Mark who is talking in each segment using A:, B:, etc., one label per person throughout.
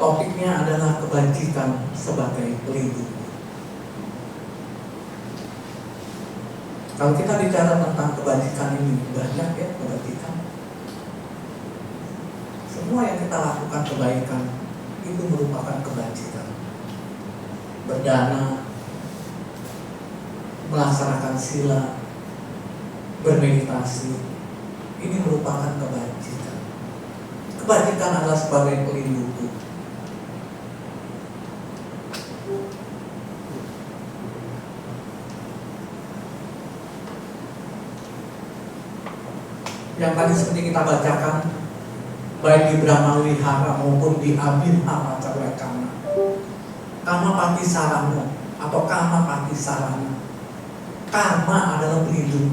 A: Topiknya adalah kebajikan sebagai pelindung. Kalau kita bicara tentang kebajikan ini, banyak ya kebajikan. Semua yang kita lakukan kebaikan itu merupakan kebajikan. Berdana, melaksanakan sila, bermeditasi, ini merupakan kebajikan. Kebajikan adalah sebagai pelindung. Yang tadi seperti kita bacakan, baik di Brahma Wihara maupun di Abhidhamma Carwekana, Kama Pati Sarana atau Kama Pati Sarana, karma adalah pelindung.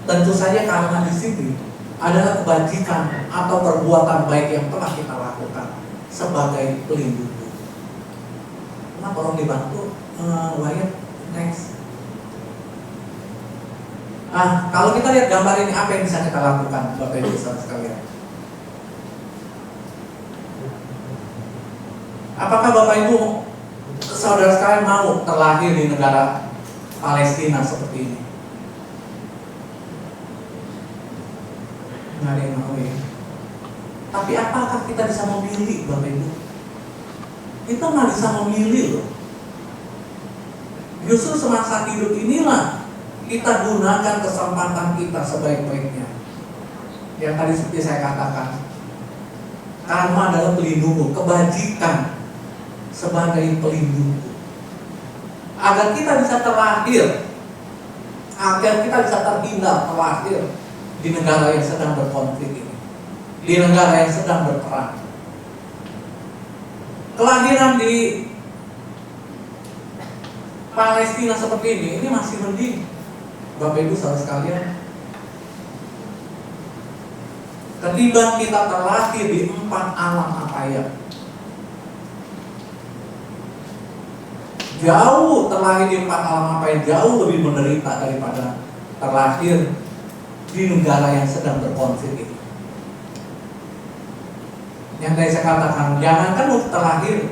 A: Tentu saja karma di sini adalah kebajikan atau perbuatan baik yang telah kita lakukan sebagai pelindung. Nah, tolong dibantu, Wayat, next. Kalau kita lihat gambar ini, apa yang bisa kita lakukan, Bapak Ibu saudara sekalian? Apakah Bapak Ibu saudara sekalian mau terlahir di negara Palestina seperti ini? Nggak ada yang mau ya. Tapi apakah kita bisa memilih, Bapak Ibu? Kita nggak bisa memilih loh. Justru semasa hidup inilah kita gunakan kesempatan kita sebaik-baiknya. Yang tadi seperti saya katakan, karma adalah pelindungmu, kebajikan sebagai pelindungmu. Agar kita bisa terlahir, agar kita bisa terhindar terlahir di negara yang sedang berkonflik ini, di negara yang sedang berperang. Kelahiran di Palestina seperti ini masih mending, Bapak Ibu saudara sekalian, ketimbang kita terlahir di 4 alam apaya. Jauh terlahir di 4 alam apaya jauh lebih menderita daripada terlahir di negara yang sedang berkonflik ini. Yang tadi saya katakan, jangankan untuk terlahir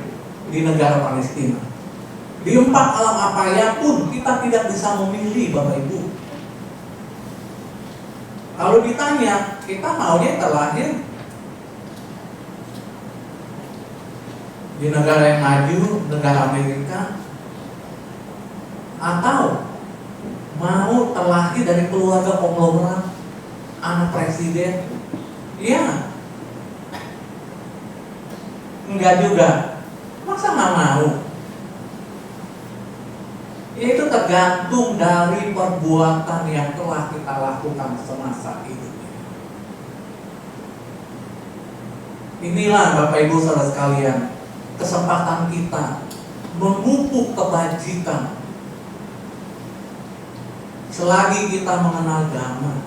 A: di negara Palestina, di 4 alam apaya pun kita tidak bisa memilih, Bapak Ibu. Kalau ditanya, kita maunya terlahir di negara yang maju, negara Amerika, atau mau terlahir dari keluarga konglomerat, anak presiden? Iya. Enggak juga. Masa nggak mau? Itu tergantung dari perbuatan yang telah kita lakukan semasa hidup ini. Inilah Bapak Ibu saudara sekalian, kesempatan kita memupuk kebajikan selagi kita mengenal Dhamma.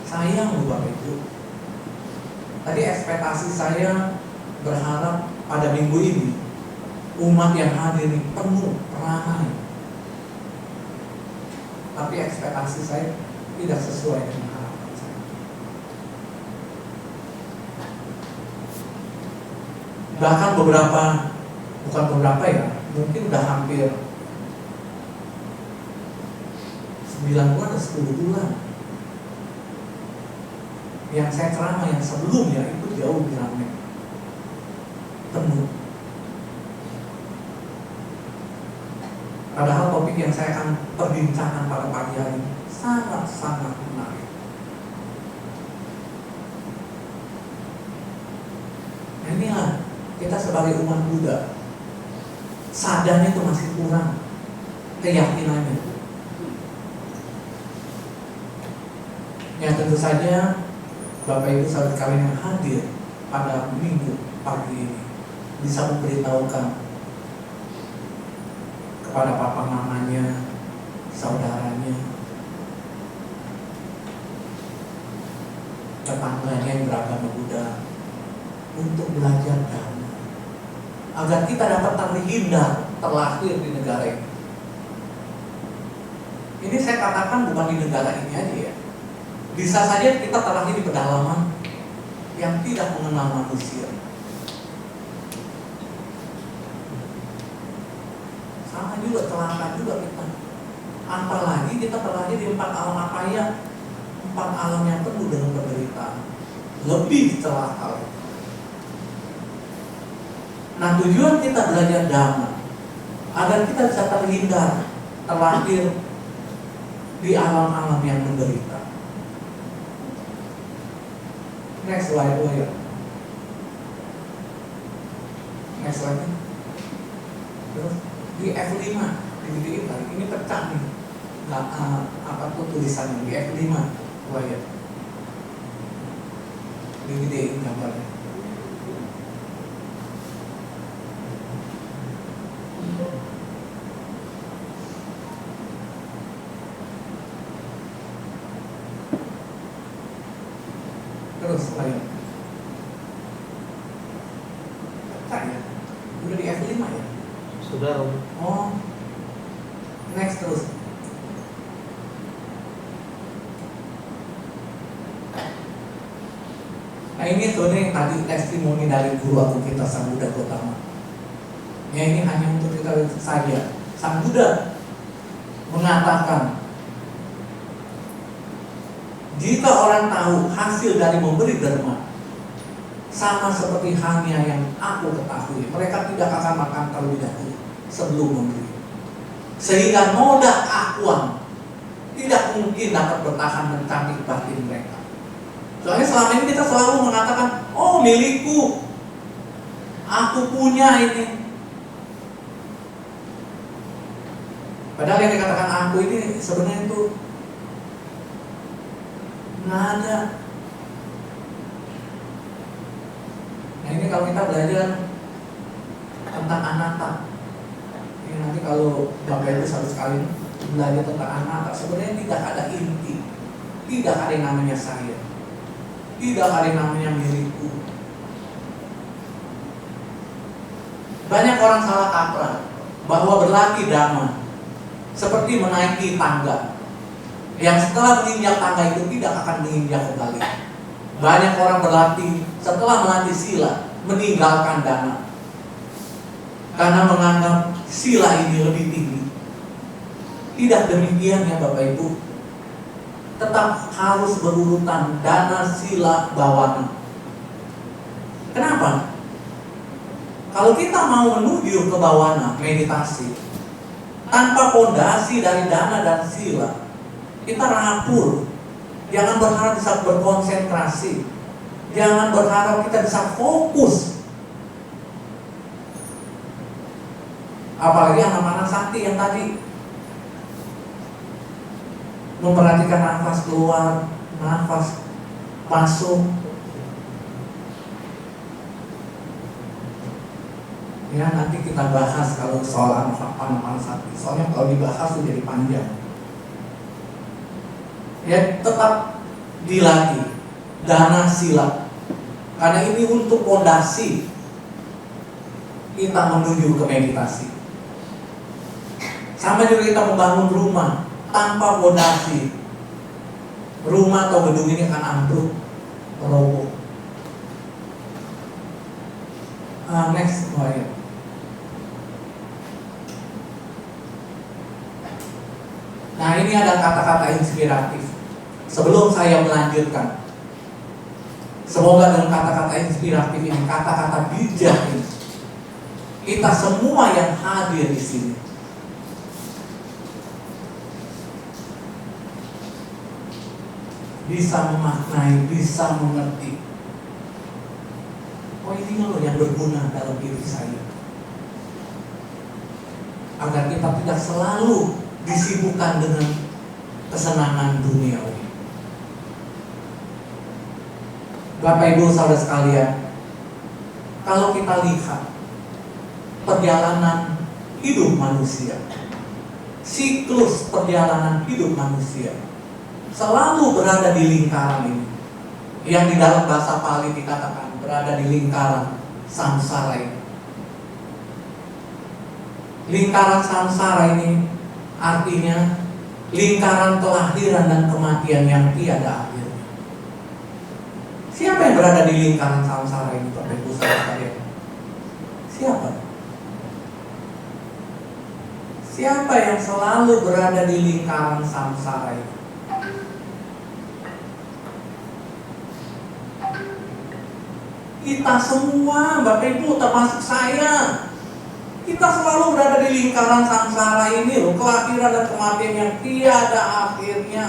A: Sayang Bapak Ibu, tadi ekspektasi saya berharap pada minggu ini umat yang hadir ini penuh, ramai. Tapi ekspektasi saya tidak sesuai dengan harapan saya. Bahkan bukan beberapa ya, mungkin udah hampir 9 bulan atau 10 bulan yang saya ceramah yang sebelumnya itu jauh lebih ramai, penuh. Padahal topik yang saya akan perbincangkan pada pagi hari ini sangat-sangat menarik. Nah, inilah kita sebagai umat Buddha, sadarnya itu masih kurang keyakinannya. Ya tentu saja Bapak Ibu saudara sekalian yang hadir pada minggu pagi ini bisa memberitahukan kepada papa mamanya, saudaranya, tetangganya yang beragama Buddha untuk belajar Dhamma, agar kita dapat terhindar terlahir di negara ini. Ini saya katakan bukan di negara ini aja ya. Bisa saja kita terlahir di pedalaman yang tidak mengenal manusia. juga, celaka juga kita. Apalagi kita terlahir di 4 alam apa ya? 4 alam yang penuh dengan penderitaan. Lebih celaka lagi. Nah, tujuan kita belajar dhamma agar kita bisa terhindar terlahir di alam-alam yang menderita. Next slide, ya. Next slide. Terus di F5 digedein lagi. Ini pecah nih. Nggak, apa tuh tulisannya di F5, ya. Digedein gambarnya. Terus lain. Pecah ya. Udah di F5 ya.
B: Sudah.
A: Oh, next terus. Nah, ini sebenarnya tadi testimoni dari guru agung kita Sang Buddha Gautama. Ya, ini hanya untuk kita saja. Sang Buddha mengatakan, jika orang tahu hasil dari memberi dharma sama seperti halnya yang aku ketahui, mereka tidak akan makan terlebih dahulu sebelum memberi. Sehingga noda akuan tidak mungkin dapat bertahan mencantik batin mereka. Soalnya selama ini kita selalu mengatakan, oh milikku, aku punya ini. Padahal yang dikatakan aku ini sebenarnya itu nggak ada. Nah, ini kalau kita belajar tentang anatta, ini nanti kalau Bapak Ibu satu sekali belajar tentang anatta, sebenarnya tidak ada inti, tidak ada yang namanya saya, tidak ada yang namanya milikku. Banyak orang salah kaprah bahwa berlatih dhamma seperti menaiki tangga, yang setelah menginjak tangga itu tidak akan menginjak kembali. Banyak orang berlatih setelah melatih sila meninggalkan dhamma karena menganggap sila ini lebih tinggi. Tidak demikian ya Bapak Ibu. Tetap harus berurutan dana, sila, bawana. Kenapa? Kalau kita mau menuju ke bawana, meditasi, tanpa pondasi dari dana dan sila, kita rapur. Jangan berharap bisa berkonsentrasi. Jangan berharap kita bisa fokus. Apalagi anak-anak sakti yang tadi memperhatikan nafas keluar, nafas masuk. Ya, nanti kita bahas kalau soal anak-anak sakti. Soalnya kalau dibahas itu jadi panjang. Ya, tetap dilatih dana sila, karena ini untuk pondasi kita menuju ke meditasi. Sama juga kita membangun rumah tanpa pondasi, rumah atau gedung ini akan ambruk, roboh. Next, ya. Nah, ini ada kata-kata inspiratif. Sebelum saya melanjutkan, semoga dengan kata-kata inspiratif ini, kata-kata bijak ini, kita semua yang hadir di sini bisa memaknai, bisa mengerti. Oh, ini loh yang berguna dalam diri saya. Agar kita tidak selalu disibukkan dengan kesenangan duniawi. Bapak Ibu saudara sekalian, kalau kita lihat perjalanan hidup manusia, siklus perjalanan hidup manusia selalu berada di lingkaran ini, yang di dalam bahasa Pali dikatakan berada di lingkaran samsara ini. Lingkaran samsara ini artinya lingkaran kelahiran dan kematian yang tiada akhir. Siapa yang berada di lingkaran samsara ini, Bapak Ibu saudara sekalian? Siapa? Siapa yang selalu berada di lingkaran samsara ini? Kita semua, Bapak Ibu, termasuk saya. Kita selalu berada di lingkaran samsara ini loh, kelahiran dan kematian yang tiada akhirnya.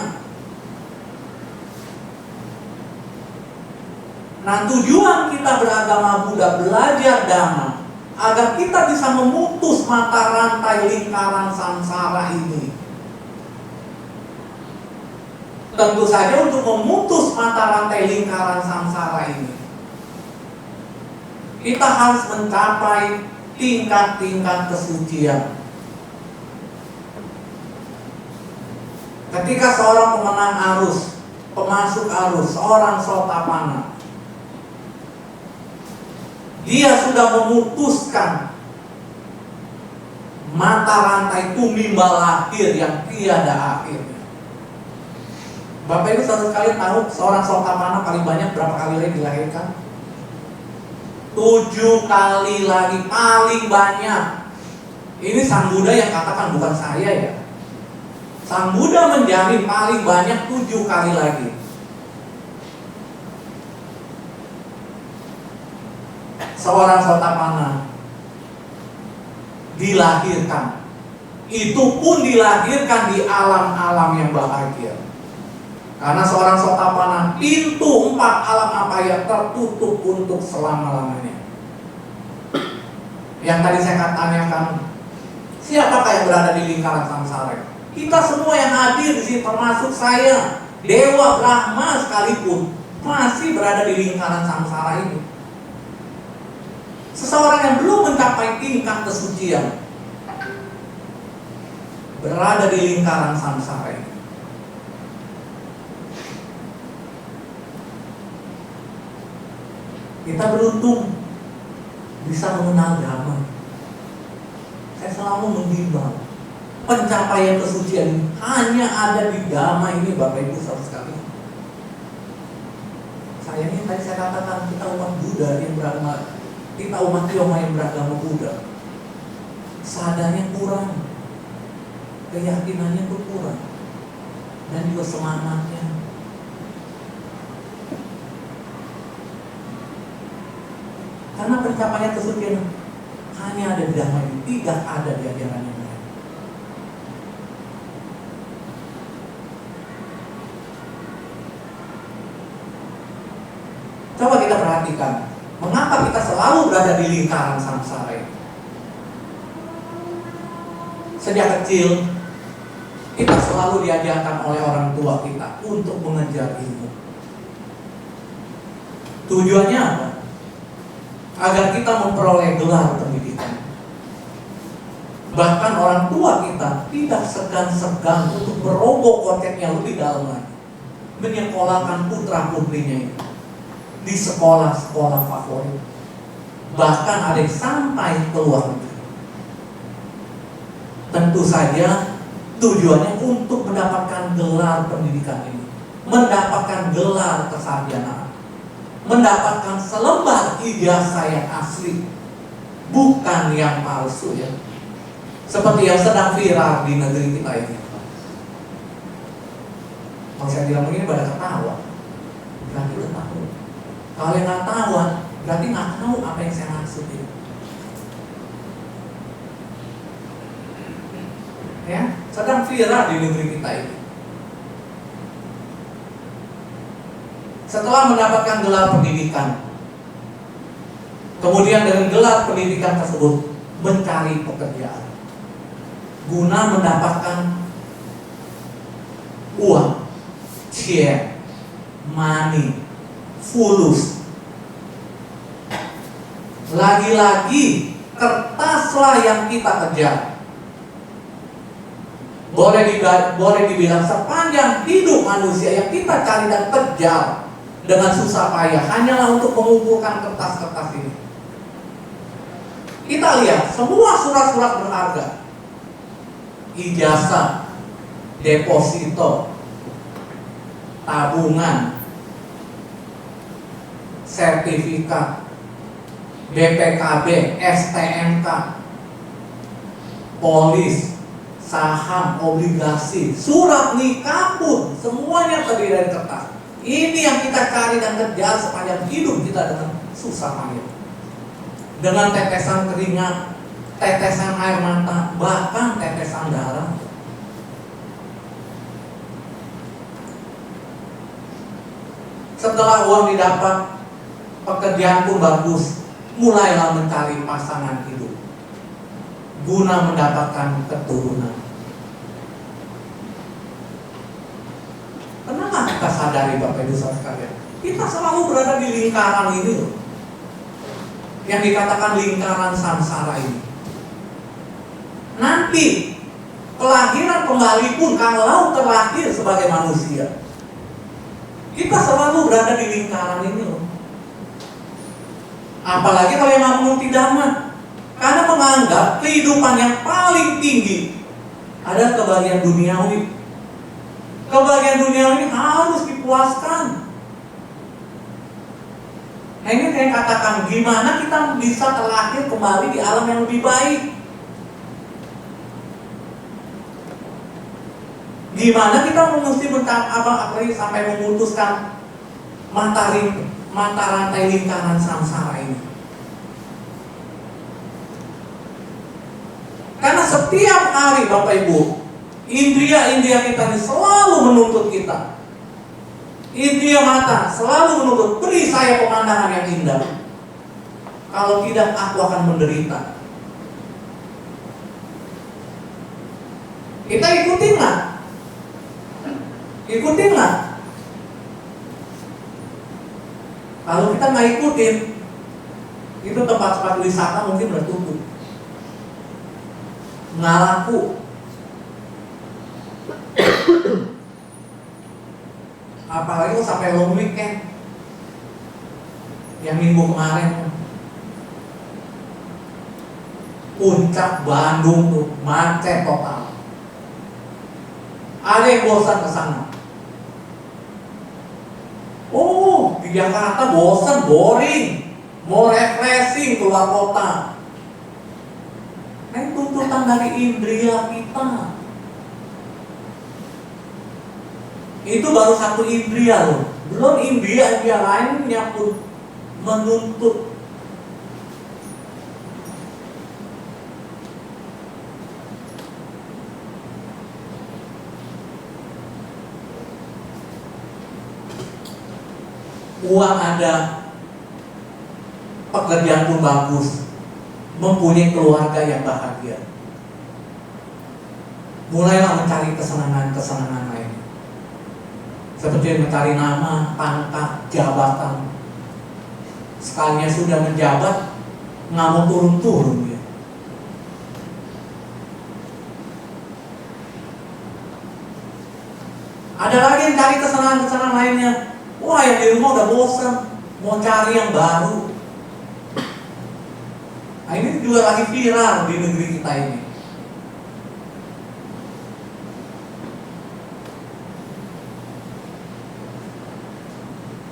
A: Nah, tujuan kita beragama Buddha, belajar Dhamma, agar kita bisa memutus mata rantai lingkaran samsara ini. Tentu saja untuk memutus mata rantai lingkaran samsara ini, kita harus mencapai tingkat-tingkat kesucian. Ketika seorang pemenang arus, pemasuk arus, seorang Sotapanna, dia sudah memutuskan mata rantai tumimbal lahir yang tiada akhirnya. Bapak Ibu sekali tahu seorang Sotapanna paling banyak berapa kali lagi dilahirkan? 7 kali lagi, paling banyak. Ini Sang Buddha yang katakan, bukan saya ya. Sang Buddha menjamin paling banyak 7 kali lagi. Seorang Sotapanna dilahirkan, itu pun dilahirkan di alam-alam yang bahagia. Karena seorang Sotapanna, pintu 4 alam apaya tertutup untuk selama-lamanya. Yang tadi saya tanyakan, siapakah yang berada di lingkaran samsara? Kita semua yang hadir di sini, termasuk saya, Dewa Brahma sekalipun, masih berada di lingkaran samsara ini. Seseorang yang belum mencapai tingkat kesucian berada di lingkaran samsara ini. Kita beruntung bisa mengenal Dhamma. Saya selalu menghimbau, pencapaian kesucian hanya ada di Dhamma ini, Bapak Ibu saudara sekalian. Sayangnya tadi saya katakan, kita umat Buddha yang beragama, kita umat Tionghoa yang beragama Buddha, sadarnya kurang, keyakinannya itu kurang, dan juga semangatnya. Karena pencapaian kesucian hanya ada di Dhamma ini, tidak ada di ajaran yang lain. Coba kita perhatikan, mengapa kita selalu berada di lingkaran samsara ini? Sejak kecil, kita selalu diajarkan oleh orang tua kita untuk mengejar ilmu. Tujuannya apa? Agar kita memperoleh gelar pendidikan. Bahkan orang tua kita tidak segan-segan untuk merogoh koceknya lebih dalam lagi, menyekolahkan putra-putrinya itu di sekolah-sekolah favorit. Bahkan ada yang sampai ke luar negeri. Tentu saja tujuannya untuk mendapatkan gelar pendidikan ini, mendapatkan gelar kesarjanaan, mendapatkan selembar ijazah yang asli, bukan yang palsu ya. Seperti yang sedang viral di negeri kita ini. Kalau saya bilang begini pada ketawa, berarti udah tahu. Kalau yang nggak tahu, berarti nggak tahu apa yang saya maksud ini. Ya, sedang viral di negeri kita ini. Setelah mendapatkan gelar pendidikan, kemudian dengan gelar pendidikan tersebut mencari pekerjaan guna mendapatkan uang, cie, money, fulus. Lagi-lagi kertaslah yang kita kejar. Boleh dibilang sepanjang hidup manusia yang kita cari dan kejar dengan susah payah hanyalah untuk mengumpulkan kertas-kertas ini. Kita lihat semua surat-surat berharga, ijazah, deposito, tabungan, sertifikat, BPKB, STNK, polis, saham, obligasi, surat nikah pun semuanya terdiri dari kertas. Ini yang kita cari dan kejar sepanjang hidup kita dengan susah payah. Dengan tetesan keringat, tetesan air mata, bahkan tetesan darah. Setelah uang didapat, pekerjaan pun bagus, mulailah mencari pasangan hidup guna mendapatkan keturunan. Pernahkah kita sadari Bapak Ibu Saudara sekalian, kita selalu berada di lingkaran ini loh, yang dikatakan lingkaran samsara ini. Nanti kelahiran kembali pun kalau terlahir sebagai manusia, kita selalu berada di lingkaran ini loh. Apalagi kalau yang ngomong tidak, karena menganggap kehidupan yang paling tinggi adalah kebahagiaan duniawi. Kebahagiaan duniawi harus dipuaskan. Nah ini saya katakan, gimana kita bisa terlahir kembali di alam yang lebih baik? Gimana kita mesti apalagi sampai memutuskan mata rantai lingkaran samsara ini? Karena setiap hari Bapak Ibu, indria-indria kita ini selalu menuntut kita. Indria mata selalu menuntut, beri saya pemandangan yang indah. Kalau tidak, aku akan menderita. Kita ikutin nggak? Ikutin nggak? Kalau kita nggak ikutin, itu tempat-tempat wisata mungkin udah tutup, nggak laku. Apalagi sampai long weekend, yang minggu kemarin, puncak Bandung tuh macet total. Ada yang bosan ke sana. Oh, di Jakarta bosan, boring, mau refreshing keluar kota. Nah, tuntutan dari indria kita. Itu baru satu indria loh. Belum indria lainnya pun menuntut. Uang ada, pekerjaan pun bagus, mempunyai keluarga yang bahagia. Mulailah mencari kesenangan-kesenangan lain, seperti mencari nama, pangkat, jabatan. Sekalinya sudah menjabat, nggak mau turun-turun dia. Ada lagi yang cari kesenangan-kesenangan lainnya. Wah, yang di rumah udah bosan, mau cari yang baru. Nah, ini juga lagi viral di negeri kita ini.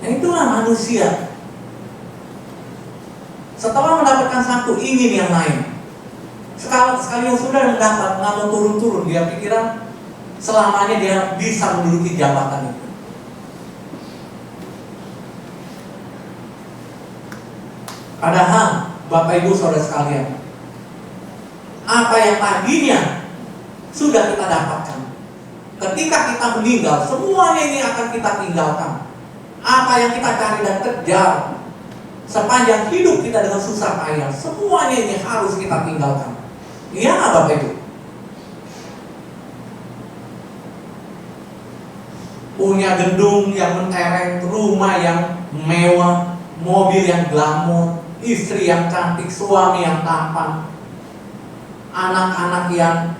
A: Nah, itulah manusia. Setelah mendapatkan satu, ingin yang lain. Sekali yang sudah mendapat, nggak mau turun-turun. Dia pikiran selamanya dia bisa menduduki jabatan itu. Padahal Bapak Ibu Saudara sekalian, apa yang tadinya sudah kita dapatkan, ketika kita meninggal, semuanya ini akan kita tinggalkan. Apa yang kita cari dan kejar sepanjang hidup kita dengan susah payah, semuanya ini harus kita tinggalkan. Iya nggak Bapak Ibu? Punya gedung yang mentereng, rumah yang mewah, mobil yang glamor, istri yang cantik, suami yang tampan, anak-anak yang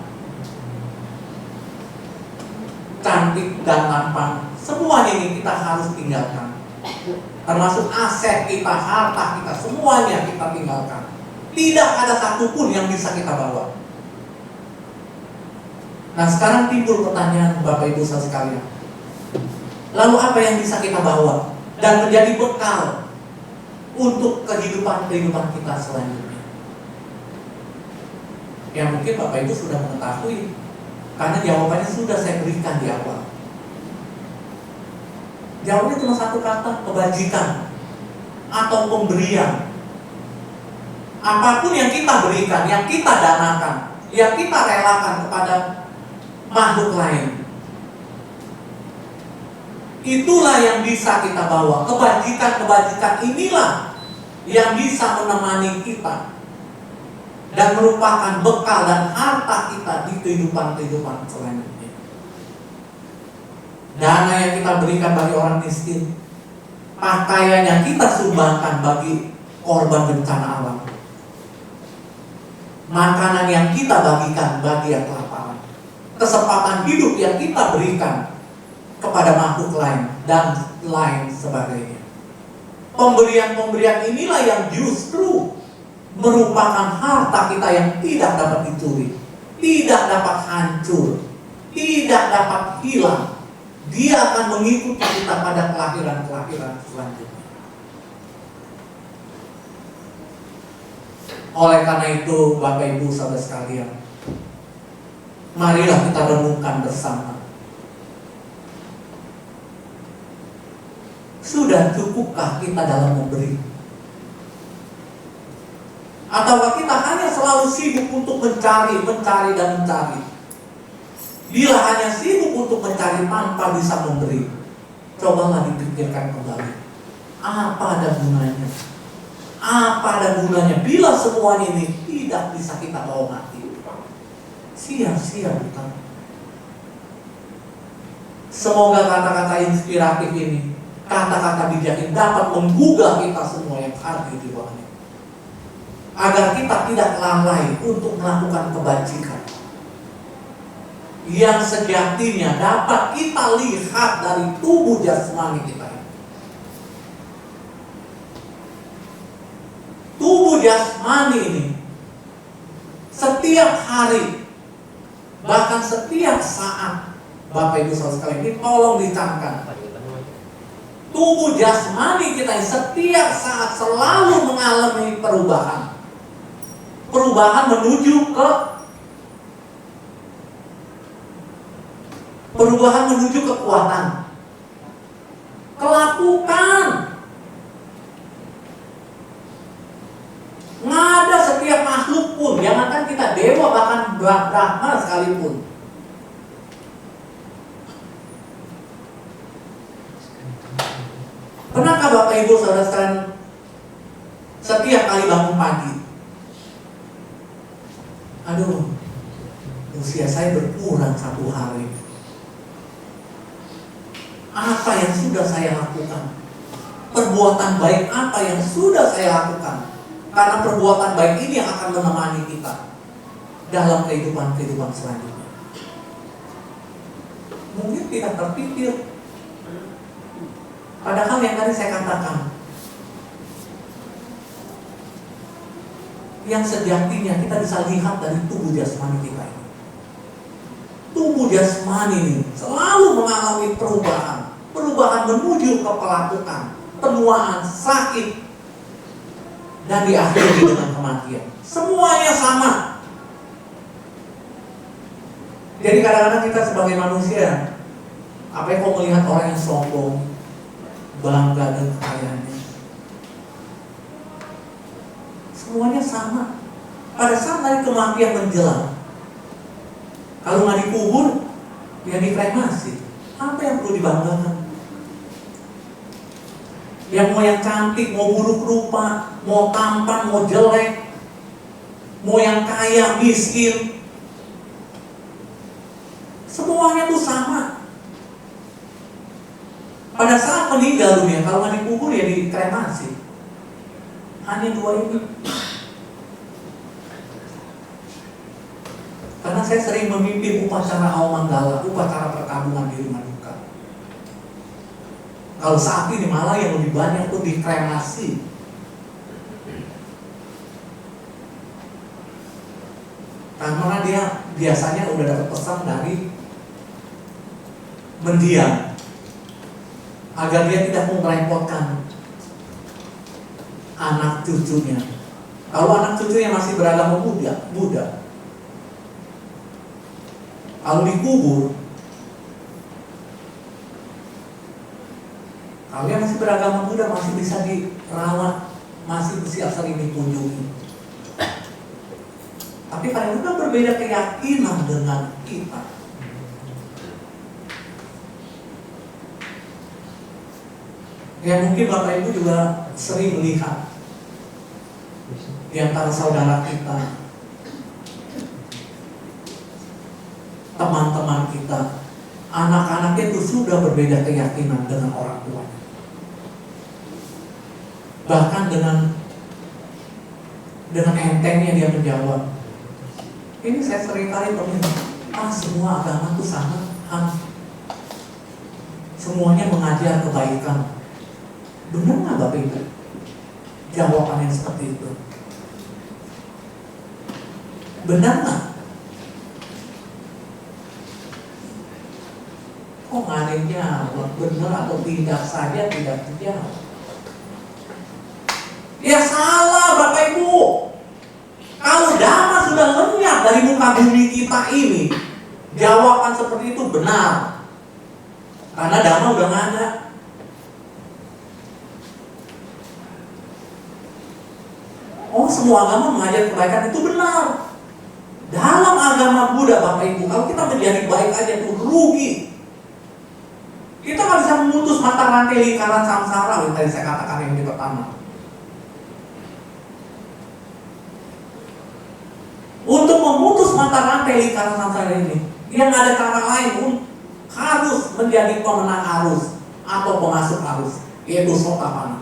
A: cantik dan tampan. Semuanya ini kita harus tinggalkan. Termasuk aset kita, harta kita, semuanya kita tinggalkan. Tidak ada satupun yang bisa kita bawa. Nah, sekarang timbul pertanyaan Bapak Ibu saudara sekalian. Lalu apa yang bisa kita bawa dan menjadi bekal untuk kehidupan kita selanjutnya? Ya mungkin Bapak Ibu sudah mengetahui Karena jawabannya sudah saya berikan di awal. Jawabannya cuma satu kata, kebajikan atau pemberian. Apapun yang kita berikan, yang kita danakan, yang kita relakan kepada makhluk lain, itulah yang bisa kita bawa. Kebajikan-kebajikan inilah yang bisa menemani kita dan merupakan bekal dan harta kita di kehidupan selanjutnya. Dana yang kita berikan bagi orang miskin, pakaian yang kita sumbangkan bagi korban bencana alam, makanan yang kita bagikan bagi yang kelaparan, kesempatan hidup yang kita berikan kepada makhluk lain, dan lain sebagainya. Pemberian-pemberian inilah yang justru merupakan harta kita yang tidak dapat dicuri, tidak dapat hancur, tidak dapat hilang. Dia akan mengikuti kita pada kelahiran-kelahiran selanjutnya. Oleh karena itu, Bapak Ibu saudara sekalian, marilah kita renungkan bersama. Sudah cukupkah kita dalam memberi? Ataukah kita hanya selalu sibuk untuk mencari dan mencari? Bila hanya sibuk untuk mencari tanpa bisa memberi, cobalah dipikirkan kembali. Apa ada gunanya? Apa ada gunanya bila semuanya ini tidak bisa kita bawa mati? Sia-sia bukan? Semoga kata-kata inspiratif ini, kata-kata bijak ini dapat menggugah kita semua yang hadir di ruangan ini, agar kita tidak lalai untuk melakukan kebajikan yang sejatinya dapat kita lihat dari tubuh jasmani kita. Tubuh jasmani ini setiap hari, bahkan setiap saat, Bapak Ibu saudara sekalian, ini tolong dicamkan. Tubuh jasmani kita setiap saat selalu mengalami perubahan. Perubahan menuju kekuatan. Kelakukan. Ngada setiap makhluk pun, jangankan kita dewa, bahkan Brahma sekalipun. Pernahkah Bapak Ibu saudara sekalian setiap kali bangun pagi, aduh, usia saya berkurang 1 hari. Apa yang sudah saya lakukan? Perbuatan baik apa yang sudah saya lakukan? Karena perbuatan baik ini yang akan menemani kita dalam kehidupan selanjutnya. Mungkin tidak terpikir. Padahal yang tadi saya katakan, yang sejatinya kita bisa lihat dari tubuh jasmani kita ini. Tubuh jasmani ini selalu mengalami perubahan menuju ke pelapukan, penuaan, sakit, dan diakhiri dengan kematian. Semuanya sama. Jadi kadang-kadang kita sebagai manusia, apa yang kau melihat orang yang sombong, bangga dengan kekayaannya, semuanya sama. Pada saat dari kematian menjelang, kalau nggak dikubur, ya dikremasi. Apa yang perlu dibanggakan? Yang mau yang cantik, mau buruk rupa, mau tampan, mau jelek, mau yang kaya, miskin, semuanya tuh sama. Pada saat meninggal dunia, kalau nggak dikubur ya dikremasi. Hanya 2 ini. Karena saya sering memimpin upacara Awamanggala, upacara perkabungan di rumah duka. Kalau saat ini malah yang lebih banyak tuh dikremasi. Karena dia biasanya udah dapat pesan dari mendiang, agar dia tidak mau merepotkan anak cucunya. Kalau anak cucunya masih beragama Buddha, Kalau dikubur, kalau yang masih beragama Buddha masih bisa dirawat, masih bisa sering dikunjungi. Tapi kadang kita berbeda keyakinan dengan kita. Ya mungkin Bapak Ibu juga sering melihat di antara saudara kita, teman-teman kita, anak-anaknya itu sudah berbeda keyakinan dengan orang tuanya. Bahkan dengan entengnya dia menjawab, ini saya sering kali temuin, semua agama itu sama, semuanya mengajar kebaikan. Benar nggak Bapak Ibu? Jawaban yang seperti itu. Benar nggak? Kok nggak ada yang jawab? Benar atau tidak saja tidak dijawab. Ya salah Bapak Ibu. Kalau dhamma sudah lenyap dari muka bumi kita ini, jawaban seperti itu benar. Karena dhamma udah nggak ada. Oh, semua agama mengajar kebaikan, itu benar. Dalam agama Buddha Bapak Ibu, kalau kita menjadi baik aja itu rugi. Kita nggak bisa memutus mata rantai lingkaran samsara yang tadi saya katakan yang di pertama. Untuk memutus mata rantai lingkaran samsara ini, yang ada cara lain harus menjadi pemenang arus atau pemasuk arus, yaitu sotapanna.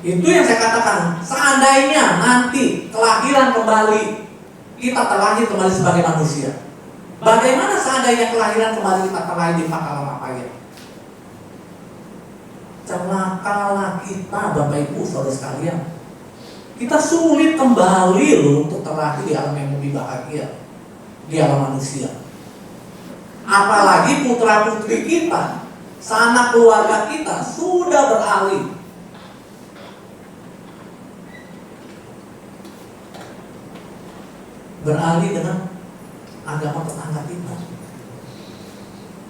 A: Itu yang saya katakan, seandainya nanti kelahiran kembali, kita terlahir kembali sebagai manusia. Bagaimana seandainya kelahiran kembali kita terlahir di Pakalamapaya? Celakalah kita Bapak Ibu saudara sekalian. Kita sulit kembali loh untuk terlahir di alam yang lebih bahagia, di alam manusia. Apalagi putra putri kita, sanak keluarga kita sudah beralih dengan agama tetangga kita.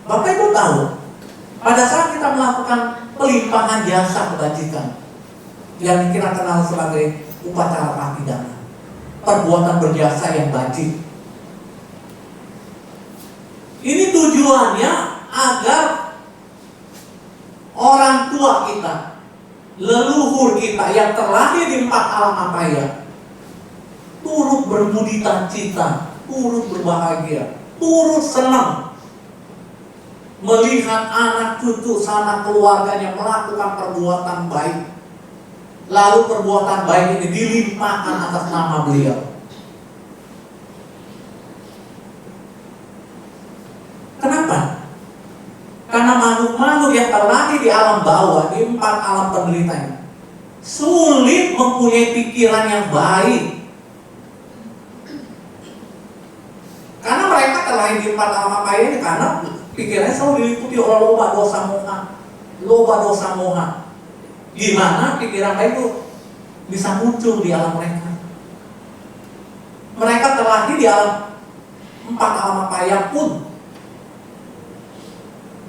A: Bapak Ibu tahu, pada saat kita melakukan pelimpahan jasa kebajikan yang kita kenal sebagai upacara patidana, perbuatan berjasa yang bajik, ini tujuannya agar orang tua kita, leluhur kita yang terlahir di 4 alam apaya turut bermudita cita, turut berbahagia, turut senang melihat anak cucu sanak keluarganya melakukan perbuatan baik. Lalu perbuatan baik ini dilimpahkan atas nama beliau. Kenapa? Karena makhluk-makhluk yang terlahir di alam bawah, di 4 alam penderitanya, sulit mempunyai pikiran yang baik. Karena mereka terlahir di 4 alam apaya ini karena pikirannya selalu diliputi oleh loba dosa moha. Gimana pikiran baik itu bisa muncul di alam mereka? Mereka terlahir di alam 4 alam apaya pun,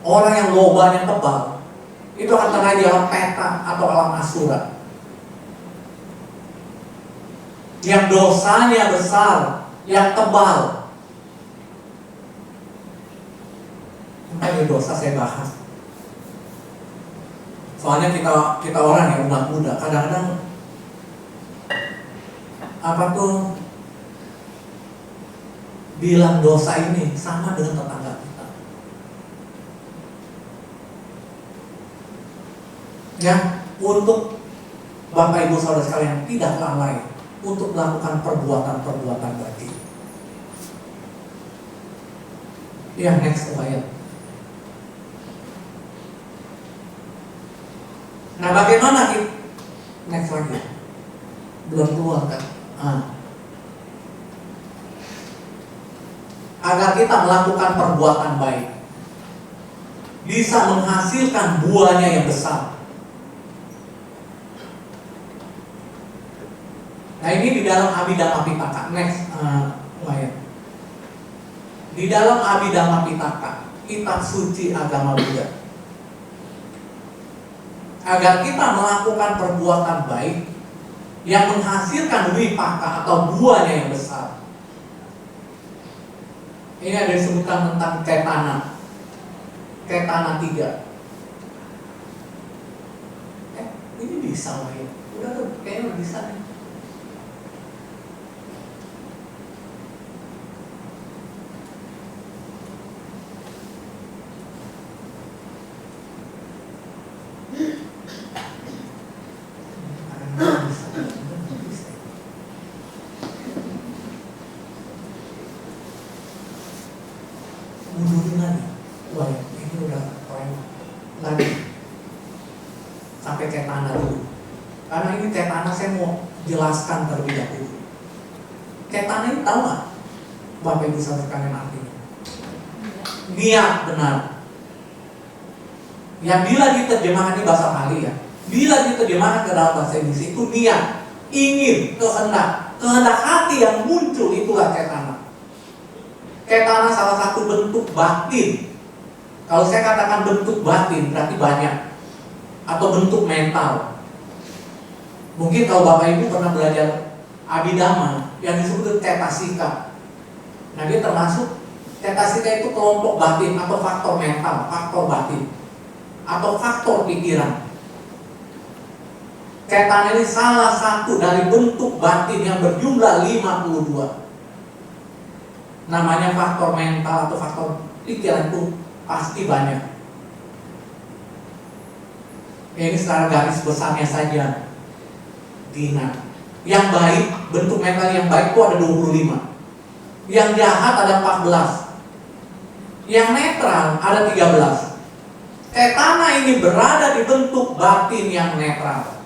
A: orang yang lobanya tebal itu akan terlahir di alam peta atau alam asura, yang dosanya besar, yang tebal. Ini dosa saya bahas. Soalnya kita orang yang umat muda kadang-kadang bilang dosa ini sama dengan tetangga kita. Ya, untuk Bapak Ibu saudara sekalian tidak lalai untuk melakukan perbuatan-perbuatan baik. Ya, next ayat. Nah, bagaimana kita? Next lagi. Belum keluar kan? Agar kita melakukan perbuatan baik, bisa menghasilkan buahnya yang besar. Nah ini di dalam Abhidhamma Pitaka. Next, di dalam Abhidhamma Pitaka, kitab suci agama Buddha, agar kita melakukan perbuatan baik yang menghasilkan wipaka atau buahnya yang besar. Ini ada disebutkan tentang Ketana 3. Ini bisa lah ya. Udah tuh, kayaknya udah bisa nih. Mundurin lagi. Wah, ini udah keren lagi. Sampai Ketana dulu. Karena ini Ketana saya mau jelaskan terlebih dahulu. Ketana ini tahu nggak? Bapak Ibu saudara sekalian artinya? Niat benar. Yang bila diterjemahkan di bahasa Pali ya, bila diterjemahkan ke dalam bahasa Inggris itu niat, ingin, kehendak hati yang muncul, itulah Ketana. Ketana salah satu bentuk batin. Kalau saya katakan bentuk batin berarti banyak, atau bentuk mental. Mungkin kalau Bapak Ibu pernah belajar Abhidhamma yang disebut Cetasika. Nah dia termasuk, Cetasika itu kelompok batin atau faktor mental, faktor batin, atau faktor pikiran. Ketana ini salah satu dari bentuk batin yang berjumlah 52. Namanya faktor mental atau faktor pikiran itu pasti banyak. Ini secara garis besarnya saja. Dina. Yang baik, bentuk mental yang baik itu ada 25. Yang jahat ada 14. Yang netral ada 13. Ketana ini berada di bentuk batin yang netral.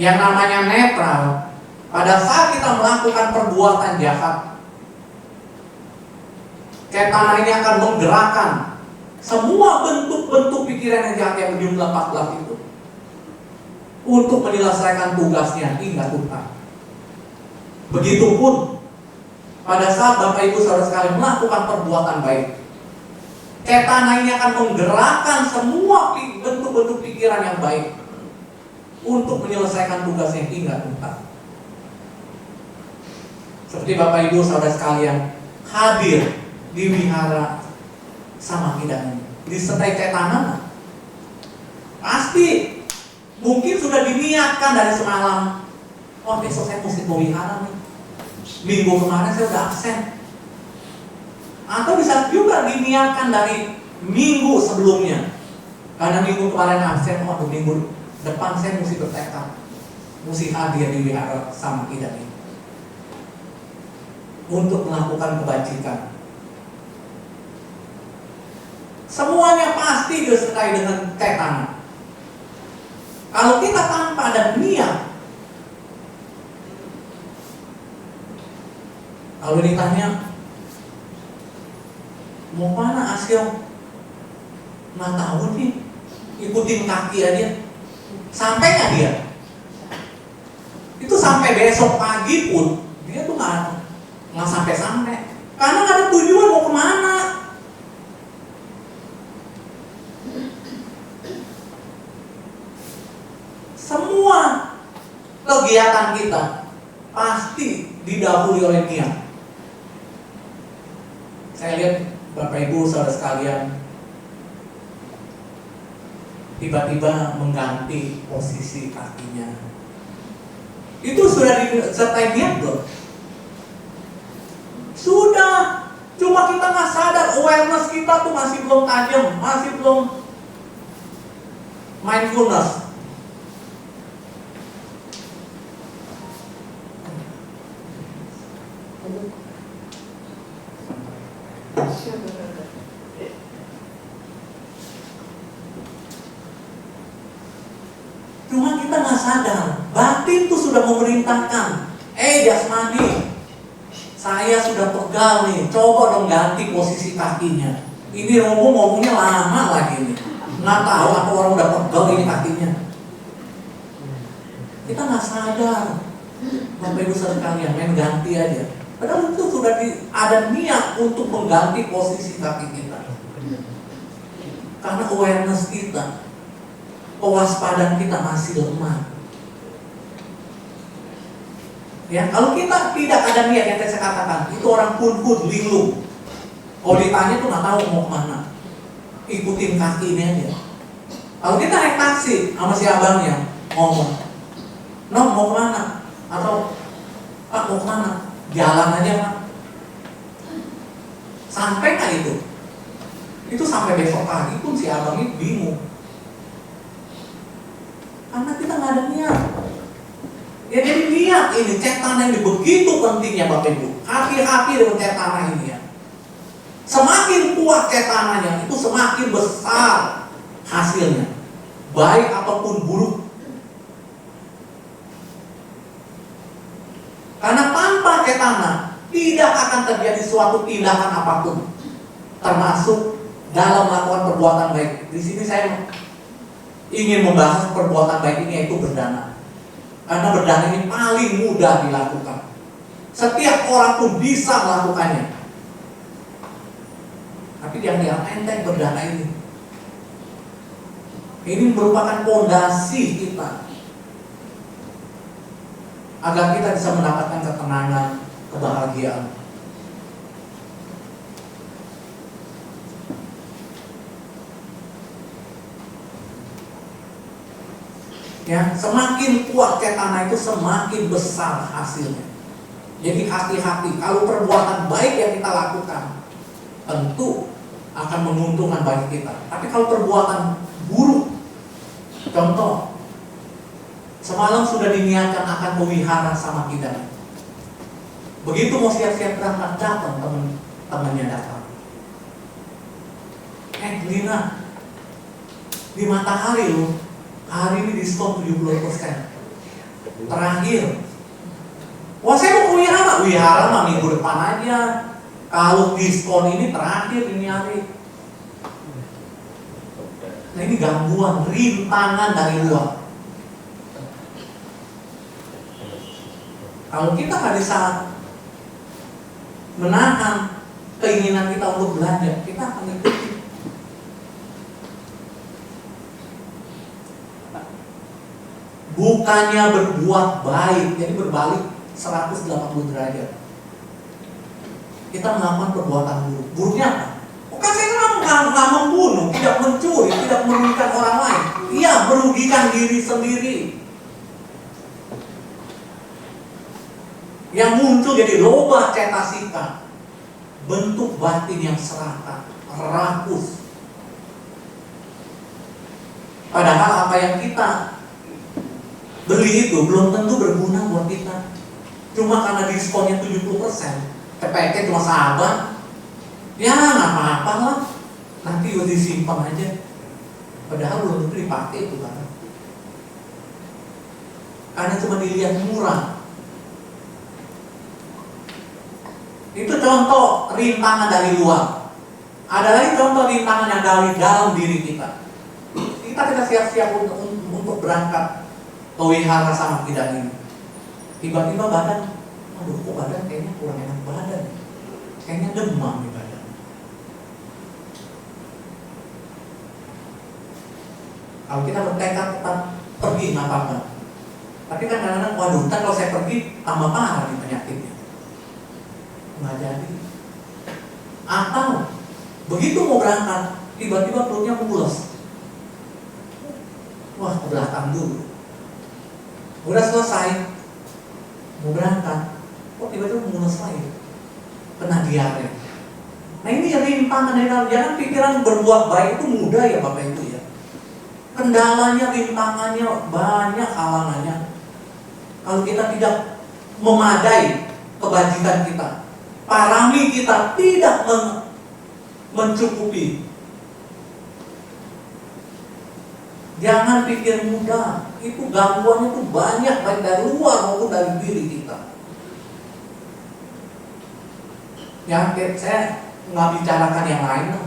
A: Yang namanya netral, pada saat kita melakukan perbuatan jahat, Ketana ini akan menggerakkan semua bentuk-bentuk pikiran yang jahat yang berjumlah 14 itu untuk menyelesaikan tugasnya hingga tuntas. Begitupun pada saat Bapak Ibu saudara sekalian melakukan perbuatan baik, Ketana ini akan menggerakkan semua bentuk-bentuk pikiran yang baik untuk menyelesaikan tugasnya hingga tuntas. Seperti Bapak Ibu saudara sekalian hadir di wihara Samakhidan ini, disertai Ketana, pasti mungkin sudah diniatkan dari semalam. Oh besok saya mesti ke wihara nih, minggu kemarin saya udah absen. Atau bisa juga diniatkan dari minggu sebelumnya, karena minggu kemarin absen, oh minggu depan saya mesti bertekad, mesti hadir di wihara Samakhidan ini untuk melakukan kebajikan. Semuanya pasti disertai dengan Ketana. Kalau kita tanpa ada niat, kalau ditanya mau mana Asio, nggak tahu nih, ikutin kaki aja, sampai nggak dia? Itu sampai besok pagi pun dia tuh nggak sampai, karena nggak ada tujuan mau kemana. Semua kegiatan kita pasti didahului oleh niat. Saya lihat Bapak Ibu saudara sekalian tiba-tiba mengganti posisi kakinya. Itu sudah disertai niat belum? Sudah. Cuma kita nggak sadar, awareness kita tuh masih belum tajam, masih belum mindfulness. Cuma kita nggak sadar, batin tuh sudah memerintahkan, jasmani, saya sudah pegal nih, coba dong ganti posisi kakinya. Ini ngomongnya lama lagi nih, nggak tahu apa orang udah pegal ini kakinya. Kita nggak sadar, Bapak Ibu sekalian, main ganti aja. Padahal itu sudah ada niat untuk mengganti posisi kaki kita. Karena awareness kita, kewaspadaan kita masih lemah. Ya, kalau kita tidak ada niat yang saya katakan, itu orang pun linglung. Kalau ditanya tuh nggak tahu mau kemana, ikutin kaki ini aja. Kalau kita naik taksi sama si abangnya ngomong, "Nom, mau kemana?" Atau "Pak, mau kemana?" Jalan aja, Pak. Sampai nggak itu? Itu sampai besok pagi pun si abang itu bingung. Karena kita nggak ada niat. Ya, jadi lihat ini cetana ini begitu pentingnya Bapak Ibu. Hati-hati dengan cetana ini ya. Semakin kuat cetananya itu semakin besar hasilnya, baik ataupun buruk. Karena tanpa cetana tidak akan terjadi suatu tindakan apapun, termasuk dalam melakukan perbuatan baik. Di sini saya ingin membahas perbuatan baik ini, yaitu berdana. Karena berdana ini paling mudah dilakukan. Setiap orang pun bisa melakukannya. Tapi yang enteng berdana ini. Ini merupakan fondasi kita agar kita bisa mendapatkan ketenangan, kebahagiaan. Ya, semakin kuat cetana itu semakin besar hasilnya. Jadi hati-hati, kalau perbuatan baik yang kita lakukan tentu akan menguntungkan bagi kita. Tapi kalau perbuatan buruk, contoh, semalam sudah diniatkan akan mewihara sama kita. Begitu mau siap-siap berangkat, datang temannya datang. Lina, di Matahari loh, hari ini diskon 70%. Terakhir. Wah, saya mau wihara mah minggu depan aja. Kalau diskon ini terakhir ini hari. Nah, ini gangguan, rintangan dari luar. Kalau kita nggak bisa menahan keinginan kita untuk belanja, kita akan ikuti. Bukannya berbuat baik, jadi berbalik 180 derajat. Kita melakukan perbuatan buruk. Buruknya apa? Bukan saya nggak membunuh, tidak mencuri, tidak merugikan orang lain. Iya, merugikan diri sendiri. Yang muncul jadi loba cetasika, bentuk batin yang serakah, rakus. Padahal apa yang kita beli itu belum tentu berguna buat kita. Cuma karena diskonnya 70%, TPK cuma sahabat, ya nggak apa-apa lah, nanti udah disimpan aja. Padahal belum tentu dipakai itu kan. Karena cuma dilihat murah. Itu contoh rintangan dari luar. Ada lagi contoh rintangan yang dari dalam diri kita. Kita siap-siap untuk berangkat ke wihara sama kita ini. Tiba-tiba badan, aduh kok badan kayaknya kurang enak badan, kayaknya demam di badan. Kalau kita bertekad tetap pergi nggak apa-apa. Tapi kan kadang-kadang, waduh, ntar kalau saya pergi tambah parah nih penyakitnya. Nggak jadi. Atau begitu mau berangkat, tiba-tiba perutnya mules. Wah, ke belakang dulu. Udah selesai, mau berangkat, kok tiba-tiba mules lagi, kena diare. Nah, ini rintangan dari dalam. Jangan pikiran berbuat baik itu mudah ya Bapak Ibu ya. Kendalanya, rintangannya banyak, halangannya. Kalau kita tidak memadai kebajikan kita, parami kita tidak mencukupi. Jangan pikir mudah, itu gangguan itu banyak baik dari luar maupun dari diri kita. Ya, saya nggak bicarakan yang lain lah.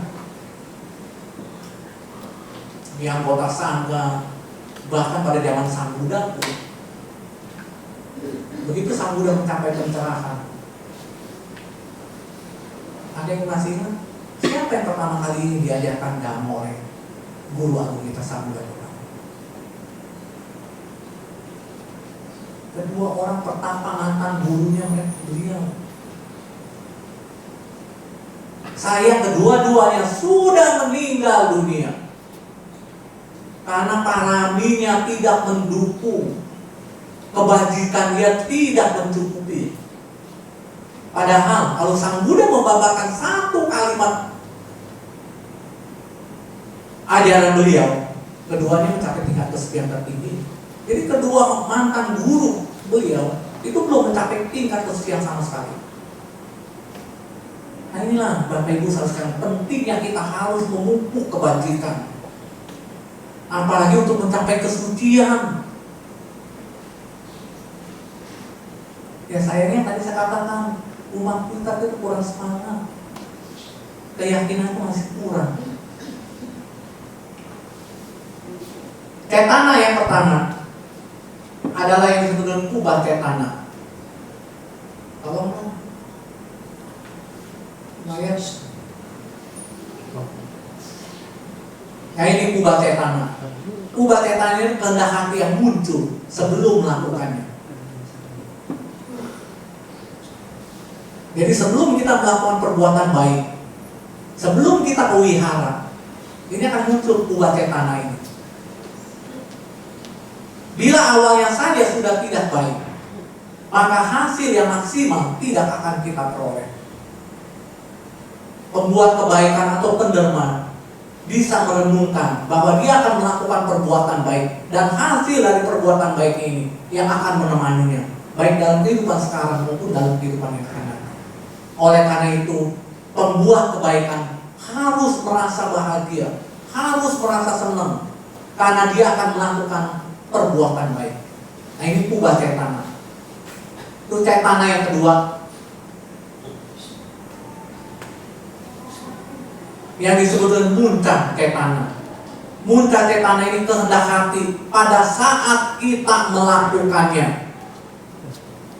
A: Di anggota sangga, bahkan pada zaman Sang Buddha pun Begitu sang Buddha mencapai pencerahan, ada yang masih ingat siapa yang pertama kali ini diajarkan dhamma oleh guru agung kita sang Buddha pertama? Kedua orang pertama mantan gurunya beliau. Sayang kedua-duanya sudah meninggal dunia karena paraminya tidak mendukung, kebajikan dia tidak mencukupi. Padahal kalau sang Buddha membabakan satu kalimat ajaran beliau, keduanya mencapai tingkat kesekian tertinggi. Jadi kedua mantan guru beliau itu belum mencapai tingkat kesekian sama sekali. Nah inilah Bapak Ibu sekalian, pentingnya kita harus memupuk kebajikan, apalagi untuk mencapai kesucian. Ya sayangnya tadi saya katakan, umat kita itu kurang semangat, keyakinan itu masih kurang. Cetana yang pertama adalah yang disebut dengan kubah cetana. Tolong dong. Lihat. Nah ini kubah cetana. Kubah cetana ini kehendak hati yang muncul sebelum melakukannya. Jadi sebelum kita melakukan perbuatan baik, sebelum kita wihara, ini akan muncul kubah cetana ini. Bila awalnya saja sudah tidak baik, maka hasil yang maksimal tidak akan kita peroleh. Pembuat kebaikan atau penderma bisa merenungkan bahwa dia akan melakukan perbuatan baik, dan hasil dari perbuatan baik ini yang akan menemaninya, baik dalam kehidupan sekarang maupun dalam kehidupan yang akan datang. Oleh karena itu, pembuat kebaikan harus merasa bahagia, harus merasa senang, karena dia akan melakukan perbuatan baik. Nah ini kubah cetana. Terus cetana yang kedua yang disebut dengan muncak cetana. Muncak cetana ini kehendak hati pada saat kita melakukannya.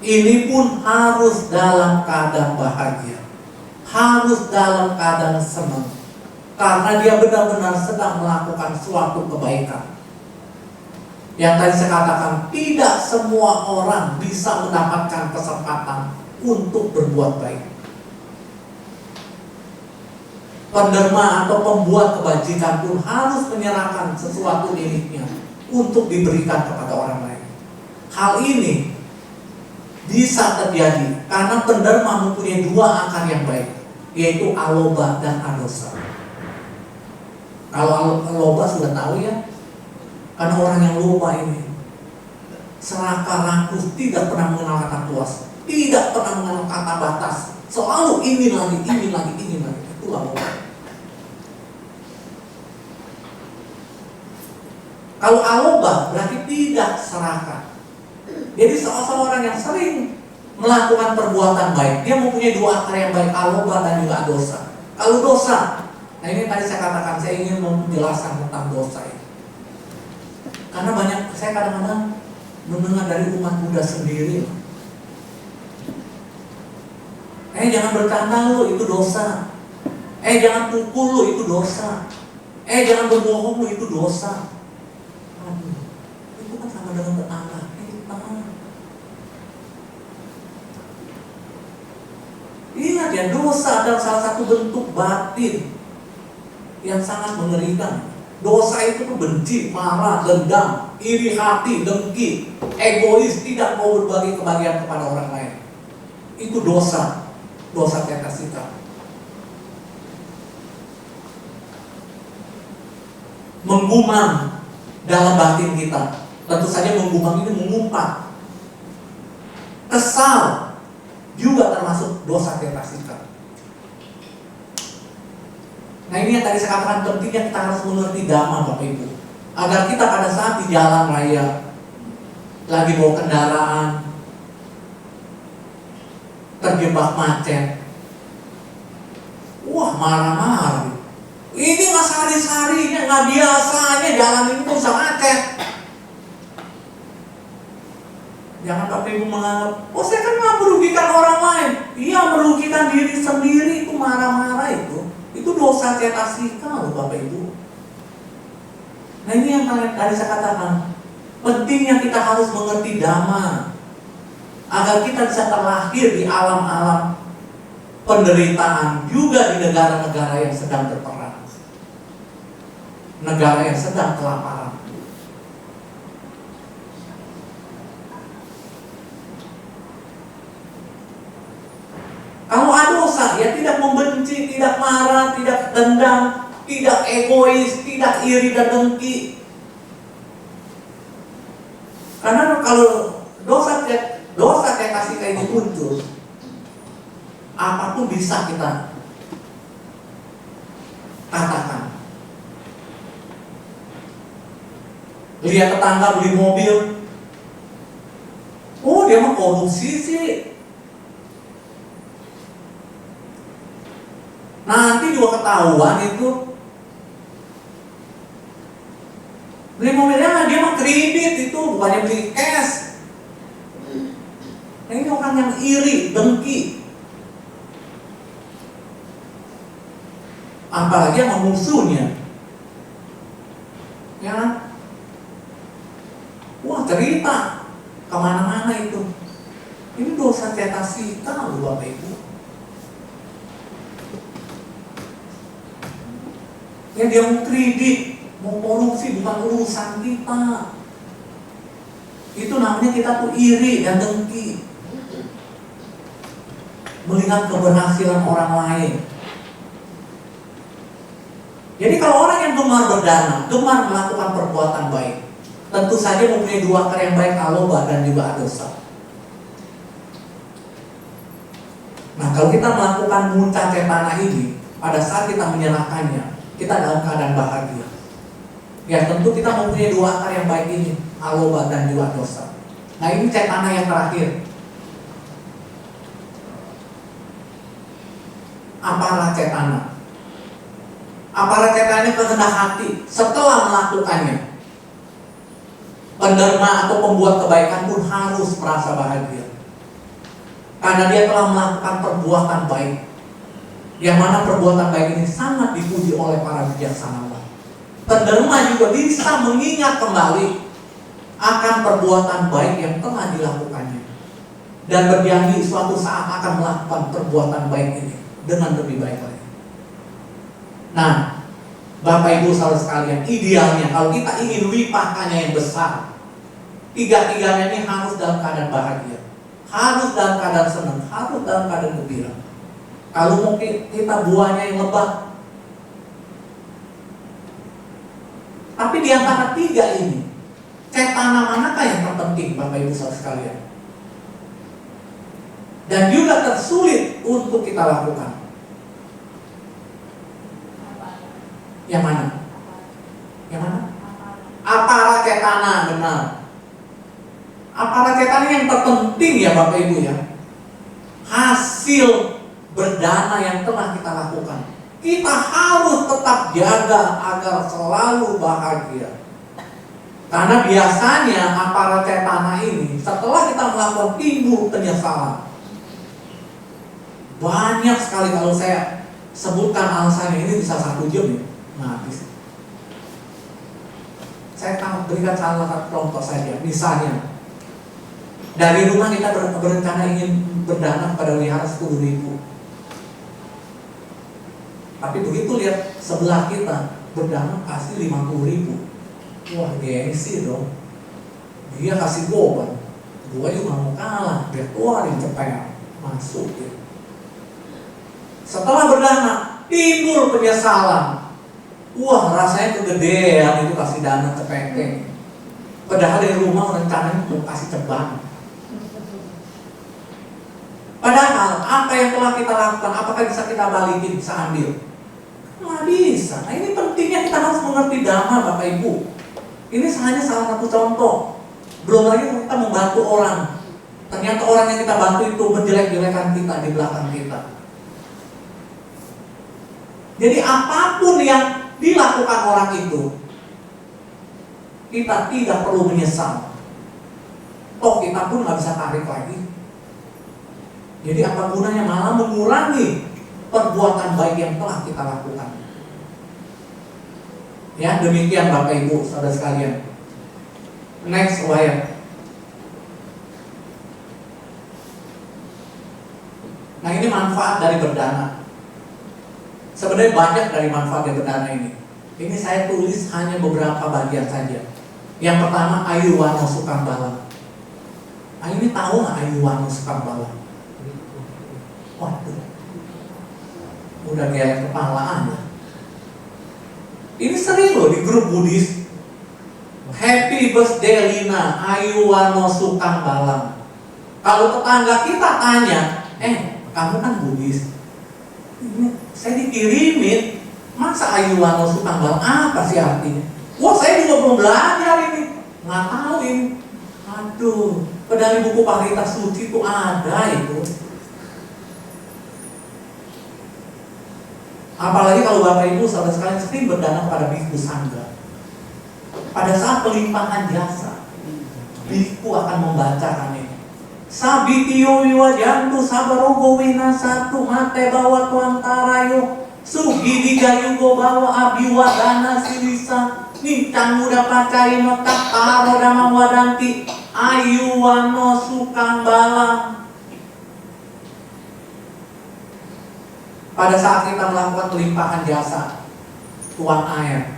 A: Ini pun harus dalam keadaan bahagia, harus dalam keadaan senang, karena dia benar-benar sedang melakukan suatu kebaikan. Yang tadi saya katakan, tidak semua orang bisa mendapatkan kesempatan untuk berbuat baik. Penderma atau pembuat kebajikan pun harus menyerahkan sesuatu miliknya untuk diberikan kepada orang lain. Hal ini bisa terjadi karena penderma mempunyai dua akar yang baik, yaitu aloba dan adosa. Kalau aloba sudah tahu ya, karena orang yang loba ini serakah, rakus, tidak pernah mengenal kata puas, tidak pernah mengenal kata batas, selalu ingin lagi, ingin lagi, ingin lagi. Itulah loba. Kalau aloba berarti tidak serakah. Jadi seorang yang sering melakukan perbuatan baik, dia mempunyai dua akar yang baik, aloba dan juga dosa. Kalau dosa, nah ini tadi saya katakan, saya ingin menjelaskan tentang dosa ini. Karena banyak, saya kadang-kadang mendengar dari umat Buddha sendiri, jangan bercanda lu, itu dosa. Jangan pukul lu, itu dosa. Jangan berbohong lu, itu dosa. Aduh, itu kan sama dengan tetangga kita. Ingat ya, dosa adalah salah satu bentuk batin yang sangat mengerikan. Dosa itu tuh benci, marah, dendam, iri hati, dengki, egois, tidak mau berbagi kebahagiaan kepada orang lain. Itu dosa, dosa cetasika. Menggumam dalam batin kita, tentu saja menggumam ini mengumpat. Kesal juga termasuk dosa cetasika. Nah ini yang tadi saya katakan, pentingnya kita harus mengerti dhamma Bapak Ibu, agar kita pada saat di jalan raya lagi bawa kendaraan terjebak macet, wah marah-marah, ini nggak sehari-harinya, nggak biasanya jalan ini tuh bisa macet. Jangan Bapak Ibu menganggap, oh saya kan nggak merugikan orang lain. Iya, merugikan diri sendiri, itu marah-marah itu dosa cetasika loh Bapak Ibu. Nah ini yang tadi saya katakan, pentingnya kita harus mengerti dhamma agar kita bisa terlahir di alam-alam penderitaan, juga di negara-negara yang sedang berperang, negara yang sedang kelaparan. Kalau ada dosa, ya tidak membenci, tidak marah, tidak dendam, tidak egois, tidak iri dan dengki. Karena kalau dosa kasih ini muncul, apapun bisa kita katakan. Lihat tetangga beli mobil, oh dia mah korupsi sih. Nanti juga ketahuan itu beli mobilnya, dia mah kredit, itu bukannya beli cash. Nah, ini orang yang iri, dengki, apalagi yang memusuhnya, ya, wah cerita kemana-mana itu. Ini dosa cetasika loh Bapak Ibu. Ya dia mau kredit, mau korupsi, bukan urusan kita. Itu namanya kita tuh iri dan dengki, melihat keberhasilan orang lain. Jadi kalau orang yang gemar berdana, gemar melakukan perbuatan baik, tentu saja mempunyai dua akar yang baik, aloba dan juga adosa. Nah kalau kita melakukan muncak cetana ini, pada saat kita menyerahkannya, kita dalam keadaan bahagia. Ya tentu kita mempunyai dua akar yang baik ini, aloba dan juga dosa. Nah ini cetana yang terakhir. Apalah cetana? Apalah cetana ini kehendak hati setelah melakukannya. Penderma atau pembuat kebaikan pun harus merasa bahagia, karena dia telah melakukan perbuatan baik, yang mana perbuatan baik ini sangat dipuji oleh para bijaksana. Penderma juga bisa mengingat kembali akan perbuatan baik yang telah dilakukannya, dan berjanji suatu saat akan melakukan perbuatan baik ini dengan lebih baik lagi. Nah, Bapak Ibu saudara sekalian, idealnya kalau kita ingin lipatannya yang besar, tiga-tiganya ini harus dalam keadaan bahagia, harus dalam keadaan senang, harus dalam keadaan gembira. Kalau mungkin kita buahnya yang lebat, tapi di antara tiga ini, cetana manakah yang terpenting Bapak Ibu saudara sekalian? Dan juga tersulit untuk kita lakukan. Yang mana? Yang mana? Apara cetana, benar. Apara cetana yang terpenting ya Bapak Ibu ya. Hasil berdana yang telah kita lakukan, kita harus tetap jaga agar selalu bahagia. Karena biasanya apara cetana ini setelah kita melakukan timbul penyesalan. Banyak sekali, kalau saya sebutkan alasannya ini bisa 1 jam ya. Nah, saya akan berikan salah satu contoh saja. Misalnya, dari rumah kita berencana ingin berdana pada wihara 10.000. Tapi begitu lihat sebelah kita berdana kasih 50.000. Wah, gengsi dong. Dia kasih goban, gua juga mau kalah, dia keluarin cepet masuk ya. Setelah berdana timbul penyesalan. Wah, rasanya kegedean itu kasih dana cepet. Padahal dari rumah rencananya mau kasih ceban. Padahal apa yang telah kita lakukan, apakah bisa kita balikin, bisa ambil? Nggak bisa. Nah ini pentingnya kita harus mengerti dhamma Bapak Ibu. Ini hanya salah satu contoh. Belum lagi kita membantu orang, ternyata orang yang kita bantu itu menjelek-jelekan kita di belakang kita. Jadi apapun yang dilakukan orang itu, kita tidak perlu menyesal. toh kita pun nggak bisa tarik lagi. Jadi apa gunanya, malah mengurangi perbuatan baik yang telah kita lakukan. Ya, demikian Bapak Ibu saudara sekalian. Next slide. Nah, ini manfaat dari berdana. Sebenarnya banyak dari manfaat dari berdana ini. Ini saya tulis hanya beberapa bagian saja. Yang pertama, Ayuwano Sukambala. Nah, ini tahu nggak Ayuwano Sukambala? Waduh, udah geleng kepala Anda. Ini sering loh di grup Buddhis. Happy birthday Lina, Ayuwano Sukambala. Kalau tetangga kita tanya, kamu kan Buddhis, ini saya dikirimin, masa Ayuwano Sukambala apa sih artinya? Wah, saya juga belum belajar ini, nggak tahu ini. Aduh, padahal buku Parita Suci itu ada itu. Apalagi kalau Bapak Ibu saudara sekalian sering berdana kepada Bhikkhu Sangga. Pada saat pelimpahan jasa, Bhikkhu akan membacakan ini. Sabitiyo wiwajantu sabarogo winasatu mate bawa tuantarayo sugi digayugo bawa abiwadana silisa nincang muda pacai notak taro dama wadanti Ayuwano Sukambala. Pada saat kita melakukan pelimpahan jasa tuang air,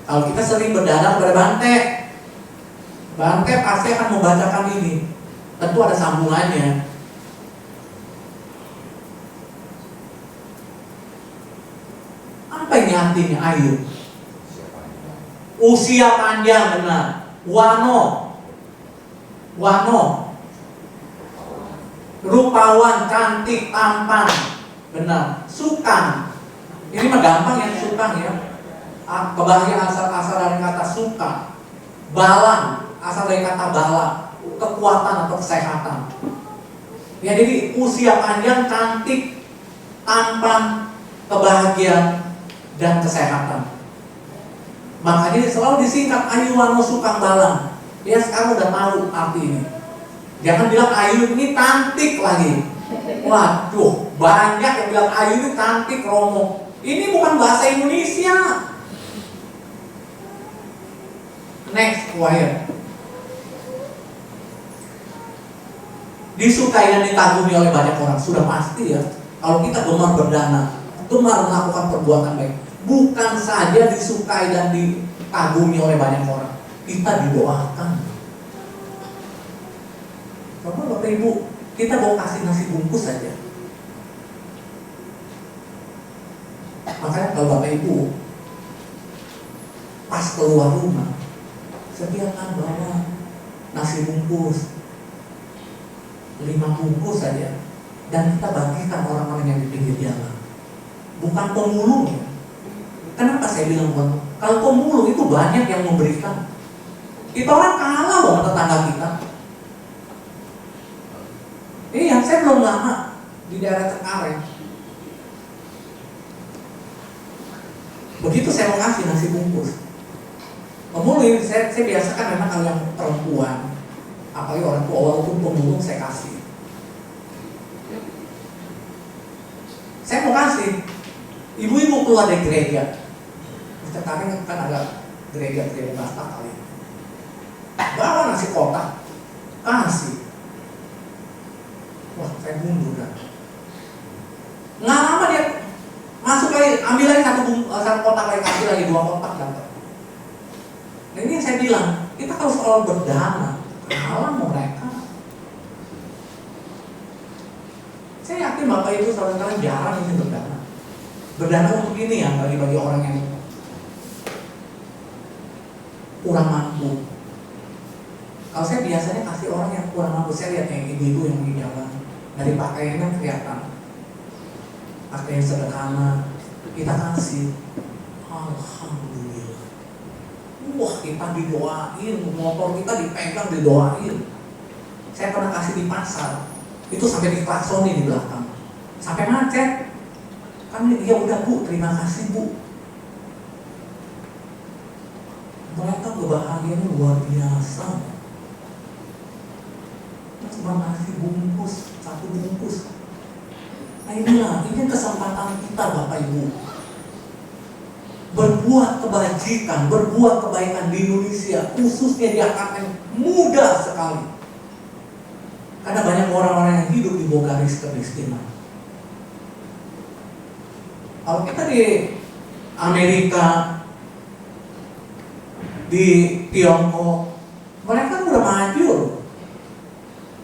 A: kalau kita sering berdana kepada Bante pasti akan membacakan ini. Tentu ada sambungannya. Apa ini artinya? Ayu, usia panjang, benar. Wano, rupawan, cantik, tampan, benar. Sukang, ini mah gampang ya, sukang ya. Kebahagiaan asal dari kata suka. Balang, asal dari kata bala, kekuatan atau kesehatan. Ya, jadi usia panjang, cantik, tampan, kebahagiaan, dan kesehatan. Makanya selalu disingkat Ayuwano Sukambala. Ya, sekarang udah tahu arti ini. Jangan bilang Ayu ini cantik lagi. Waduh, banyak yang bilang Ayu ini cantik, romo. Ini bukan bahasa Indonesia. Next wire. Disukai dan dikagumi oleh banyak orang, sudah pasti ya. Kalau kita gemar berdana, gemar melakukan perbuatan baik, bukan saja disukai dan dikagumi oleh banyak orang, kita didoakan. Coba Bapak Ibu, kita mau kasih nasi bungkus saja. Makanya kalau Bapak Ibu pas keluar rumah, sediakan bawa nasi bungkus 5 bungkus saja, dan kita bagikan orang-orang yang di pinggir jalan. Bukan pemulung ya. Kenapa saya bilang bukan? Kalau pemulung itu banyak yang memberikan. Kita orang kalah loh tetangga kita. Iya, saya belum lama di daerah Cengkareng. Begitu saya mau kasih nasi bungkus, pemulung, saya biasakan memang kalau yang perempuan, apalagi orang tua, walaupun pemulung saya kasih. Saya mau kasih, ibu-ibu keluar dari gereja. Cengkareng kan ada gereja Batak kali. Bawa nasi kotak, kasih. Wah, saya mundur kan. Nggak lama dia masuk lagi, ambil lagi satu kotak lagi, kasih lagi 2 kotak dapat. Nah, ini yang saya bilang, kita harus selalu berdana, kalah mereka. Saya yakin Bapak Ibu saudara-saudara jarang ini berdana. Berdana untuk ini ya, bagi orang yang kurang mampu. Kalau saya biasanya kasih orang yang kurang mampu, saya lihat yang ibu-ibu yang di jalan, dari pakaiannya kelihatan pakaian sederhana, kita kasih. Alhamdulillah. Wah, kita didoain, motor kita dipegang, didoain. Saya pernah kasih di pasar, itu sampai diklaksoni di belakang, sampai macet. Kan ya udah Bu, terima kasih Bu. Mereka kebahagiaannya luar biasa. Cuma nasi bungkus, satu bungkus. Nah ini kesempatan kita Bapak Ibu. Berbuat kebajikan, berbuat kebaikan di Indonesia, khususnya di AKM, mudah sekali. Karena banyak orang-orang yang hidup di bawah garis kemiskinan. Kalau kita di Amerika, di Tiongkok, mereka udah maju.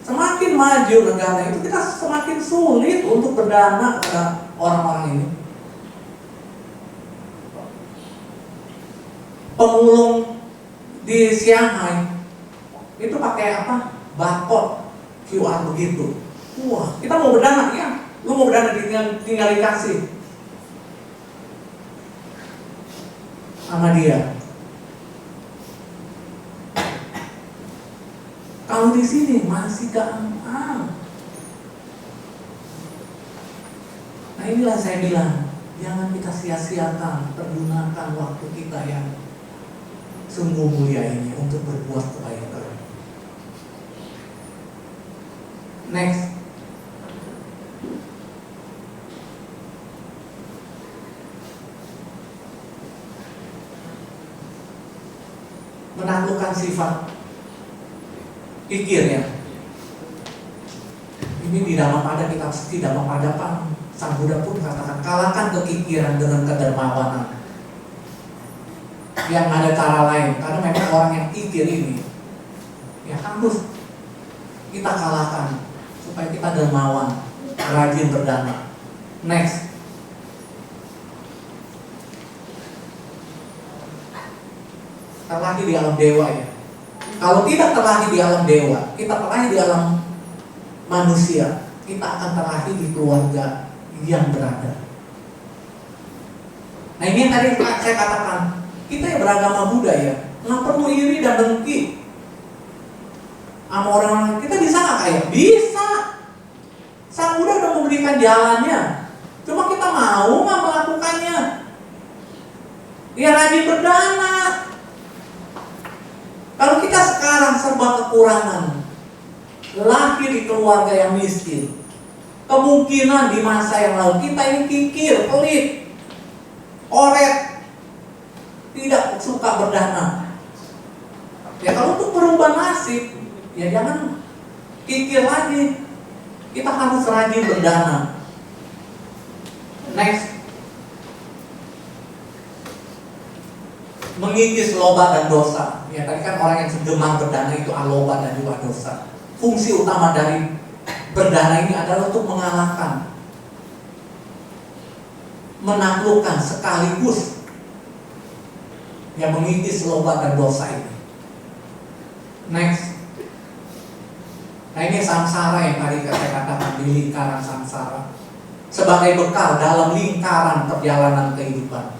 A: Semakin maju negara itu, kita semakin sulit untuk berdana kepada orang-orang ini. Pemulung di Shanghai itu pakai apa? Barcode QR begitu. Wah, kita mau berdana ya? Lu mau berdana tinggal dikasih sama dia. Kalau di sini masih gampang. Nah inilah saya bilang, jangan kita sia-siakan, pergunakan waktu kita yang sungguh mulia ini untuk berbuat kebaikan. Next. Menaklukkan sifat pikirnya. Ini di dalam ada kitab tidak memadakan. Sang Buddha pun katakan, kalahkan kekikiran dengan kedermawanan. Yang ada cara lain, karena memang orang yang kikir ini ya harus kita kalahkan supaya kita dermawan, rajin berdana. Next. Terlahir di alam dewa ya. Kalau tidak terlahir di alam dewa, kita terlahir di alam manusia, kita akan terlahir di keluarga yang berada. Nah ini yang tadi saya katakan, kita yang beragama Buddha ya, nggak perlu iri dan dengki sama orang-orang. Kita bisa nggak kaya? Bisa. Sang Buddha udah memberikan jalannya, cuma kita mau nggak melakukannya. Ya rajin berdana. Kalau kita sekarang serba kekurangan, lahir di keluarga yang miskin, kemungkinan di masa yang lalu kita ini kikir, pelit, oret, tidak suka berdana. Ya kalau untuk berubah nasib, ya jangan kikir lagi. Kita harus rajin berdana. Next. Mengikis loba dan dosa. Ya tadi kan orang yang gemar berdana itu aloba dan juga dosa. Fungsi utama dari berdana ini adalah untuk mengalahkan, menaklukkan sekaligus yang mengikis loba dan dosa ini. Next. Nah ini samsara yang tadi saya katakan, di lingkaran samsara sebagai bekal dalam lingkaran perjalanan kehidupan,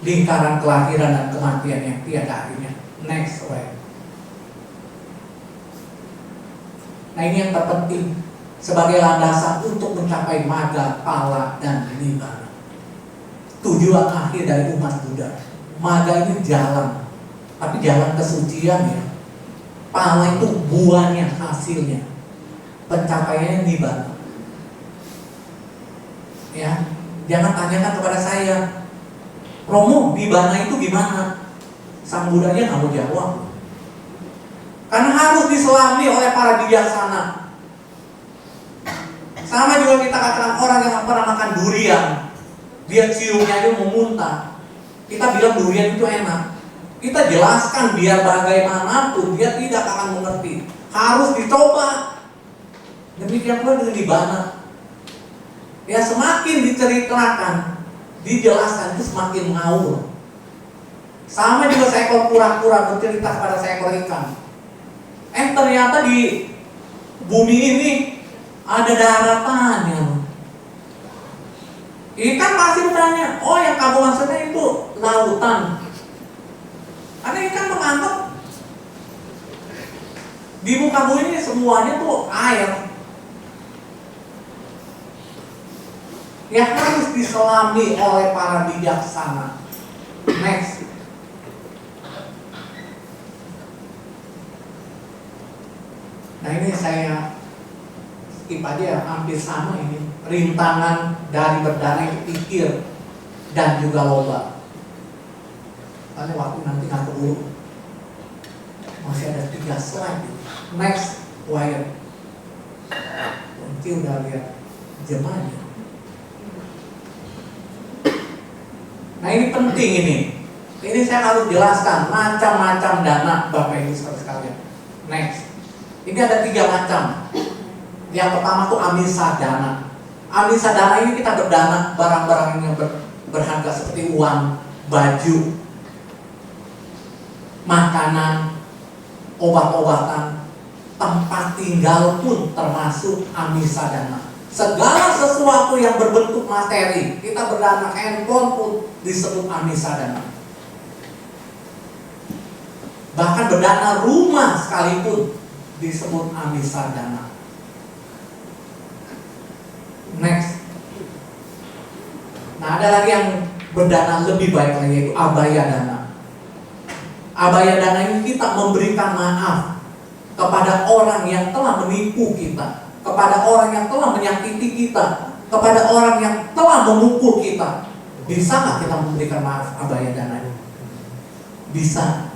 A: lingkaran kelahiran dan kematian yang tiada akhirnya. Next slide. Nah ini yang terpenting sebagai landasan untuk mencapai maga, pala, dan nibbana. Tujuan akhir dari umat Buddha. Maga ini jalan, tapi jalan kesucian ya. Pala itu buahnya, hasilnya. Pencapaiannya nibbana. Ya, jangan tanyakan kepada saya, Romo, nibbana itu gimana? Sang Buddha nya nggak mau jawab. Karena harus diselami oleh para bijaksana. Sama juga kita katakan orang yang pernah makan durian, dia ciumnya aja mau muntah. Kita bilang durian itu enak. Kita jelaskan biar bagaimanapun dia tidak akan mengerti. Harus dicoba. Demikian pula dengan nibbana. Ya semakin diceritakan, dijelaskan itu semakin ngawur. Sama juga seekor kura-kura bercerita pada seekor ikan. Ternyata di bumi ini ada daratannya. Ikan pasti bertanya, oh yang kamu maksudnya itu lautan. Karena ikan menganggap di muka bumi ini semuanya tuh air. Ya harus diselami oleh para bijaksana. Next. Nah ini saya skip aja, hampir sama ini. Rintangan dari berdarah itu pikir dan juga loba. Karena waktu nanti nggak keburu. Masih ada 3 slide. Next, wire. Nanti udah lihat jemaahnya. Nah ini penting ini. Ini saya harus jelaskan macam-macam dana Bapak Ibu sekalian. Next. Ini ada 3 macam. Yang pertama tuh amisa dana. Amisa dana ini kita berdana barang-barang yang berharga seperti uang, baju, makanan, obat-obatan, tempat tinggal pun termasuk amisa dana. Segala sesuatu yang berbentuk materi, kita berdana, handphone pun disebut amisa dana. Bahkan berdana rumah sekalipun disebut amisa dana. Next. Nah ada lagi yang berdana lebih baik lagi, yaitu abaya dana. Abaya dana ini kita memberikan maaf kepada orang yang telah menipu kita, kepada orang yang telah menyakiti kita, kepada orang yang telah memukul kita. Bisa nggak kita memberikan maaf abaya dana ini? Bisa.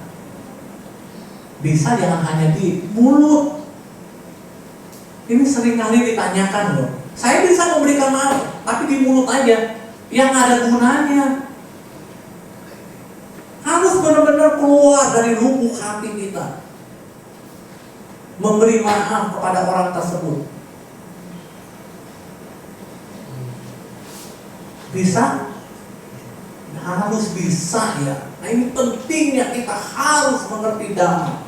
A: Bisa, jangan hanya di mulut. Ini seringkali ditanyakan loh. Saya bisa memberikan maaf, tapi di mulut aja, yang ada gunanya. Harus benar-benar keluar dari lubuk hati kita. Memberi maaf kepada orang tersebut. Bisa? Harus bisa ya. Nah ini pentingnya kita harus mengerti dhamma.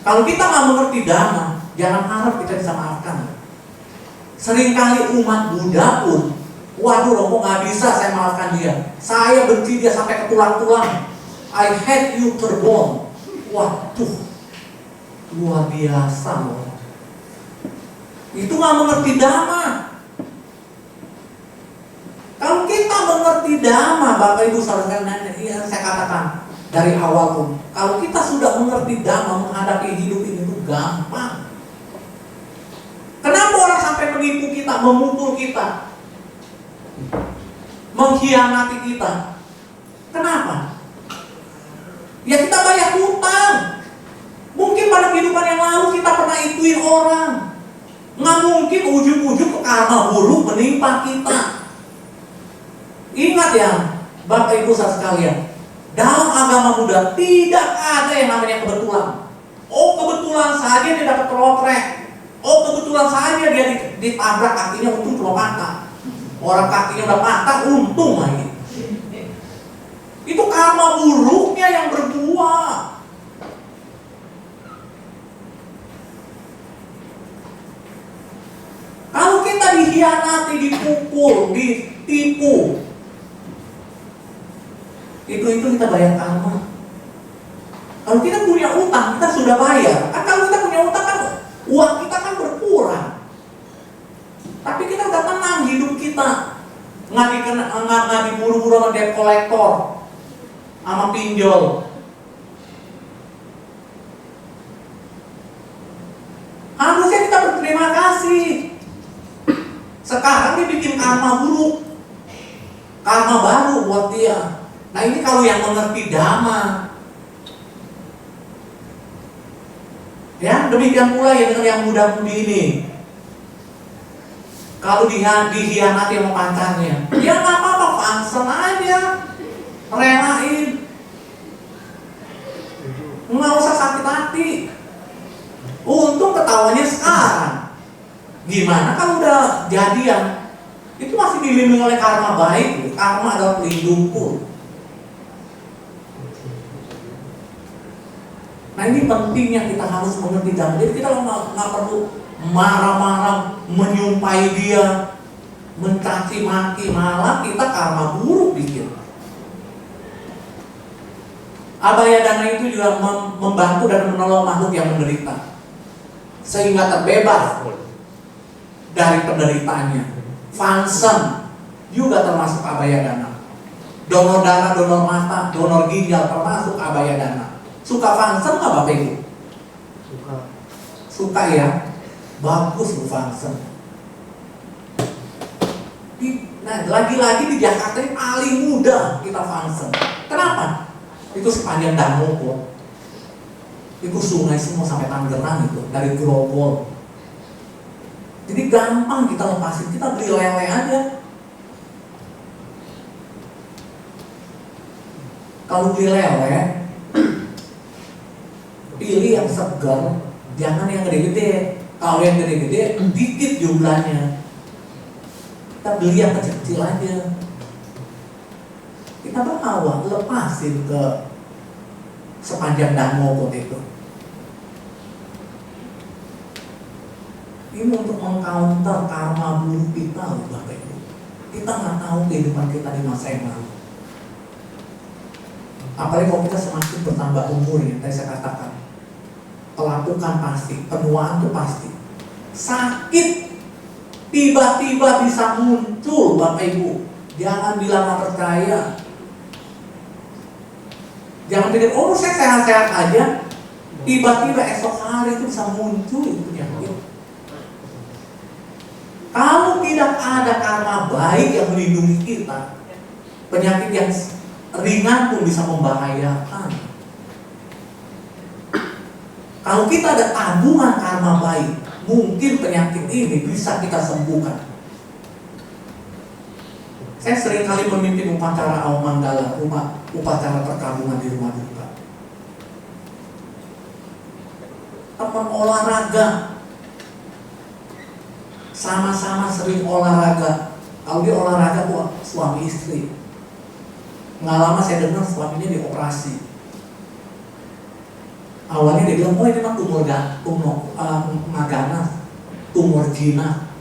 A: Kalau kita nggak mengerti dhamma, jangan harap kita bisa maafkan. Seringkali umat Buddha pun, waduh Romo nggak bisa saya maafkan dia. Saya benci dia sampai ke tulang-tulang. I hate you terbon. Waduh, luar biasa loh. Itu nggak mengerti dhamma. Kalau kita mengerti dhamma, Bapak Ibu saudara sekalian, saya katakan dari awal pun, kalau kita sudah mengerti dhamma, menghadapi hidup ini itu gampang. Kenapa orang sampai menipu kita, memukul kita, mengkhianati kita? Kenapa? Ya kita banyak hutang. Mungkin pada kehidupan yang lalu kita pernah ituin orang. Nggak mungkin ujung-ujung karma buruk menimpa kita. Ingat ya, Bapak Ibu saudara sekalian, dalam agama Buddha tidak ada yang namanya kebetulan. Oh kebetulan saja dia dapat rotrek. Oh kebetulan saja dia ditabrak kakinya, untung cuma patah. Orang kakinya udah patah, untung lagi. Itu karma buruknya yang berbuah. Kalau kita dikhianati, dipukul, ditipu, itu kita bayar karma. Kalau kita punya utang, kita sudah bayar. Kalau kita punya utang kan uang kita kan berkurang. Tapi kita udah tenang hidup kita. Nggak diburu-buru sama debt collector, sama pinjol. Harusnya kita berterima kasih. Sekarang dia bikin karma buruk, karma baru buat dia. Nah ini kalau yang mengerti dhamma. Ya demikian pula ya dengan yang muda-mudi ini. Kalau dikhianati sama pacarnya, ya nggak apa-apa, pansen aja, relain, nggak usah sakit hati. Untung ketawanya sekarang. Gimana kalau udah jadian? Itu masih dilindungi oleh karma baik. Karma adalah pelindungku. Nah ini pentingnya kita harus mengerti dhamma. Jadi kita nggak perlu marah-marah, menyumpai dia, mencaci maki, malah kita karma buruk bikin. Abaya dana itu juga membantu dan menolong makhluk yang menderita, sehingga terbebas dari penderitaannya. Fansen juga termasuk abaya dana. Donor darah, donor mata, donor ginjal termasuk abaya dana. Suka fansen nggak Bapak Ibu? Suka ya? Bagus lu function. Nah, lagi-lagi di Jakarta ini paling mudah kita function. Kenapa? Itu sepanjang Danau kok. Itu sungai semua sampai Tangerang itu, dari Grogol. Jadi gampang kita lepasin, kita beli lele aja. Kalau beli lele, pilih yang segar, jangan yang gede-gede. Kalau yang gede-gede, dikit jumlahnya. Kita beli yang kecil-kecil aja. Kita bawa, lepasin ke sepanjang danau kok itu. Ini untuk mengcounter karma buruk kita, Bapak Ibu. Kita nggak tahu kehidupan kita di masa yang lalu. Apalagi kalau kita semakin bertambah umur ya, tadi saya katakan. Pelapukan pasti, penuaan itu pasti. Sakit tiba-tiba bisa muncul, Bapak Ibu. Jangan bilang nggak percaya. Jangan pikir, oh saya sehat-sehat aja. Tiba-tiba esok hari itu bisa muncul penyakit. Kalau tidak ada karma baik yang melindungi kita, penyakit yang ringan pun bisa membahayakan. Kalau kita ada tabungan karma baik, mungkin penyakit ini bisa kita sembuhkan. Saya sering kali memimpin upacara Aumangala, upacara perkabungan di rumah duka. Teman olahraga, sama-sama sering olahraga. Kalau dia olahraga tuh suami istri. Nggak lama saya dengar suaminya dioperasi. Awalnya dia bilang, oh ini mah tumor ganas, tumor jinak.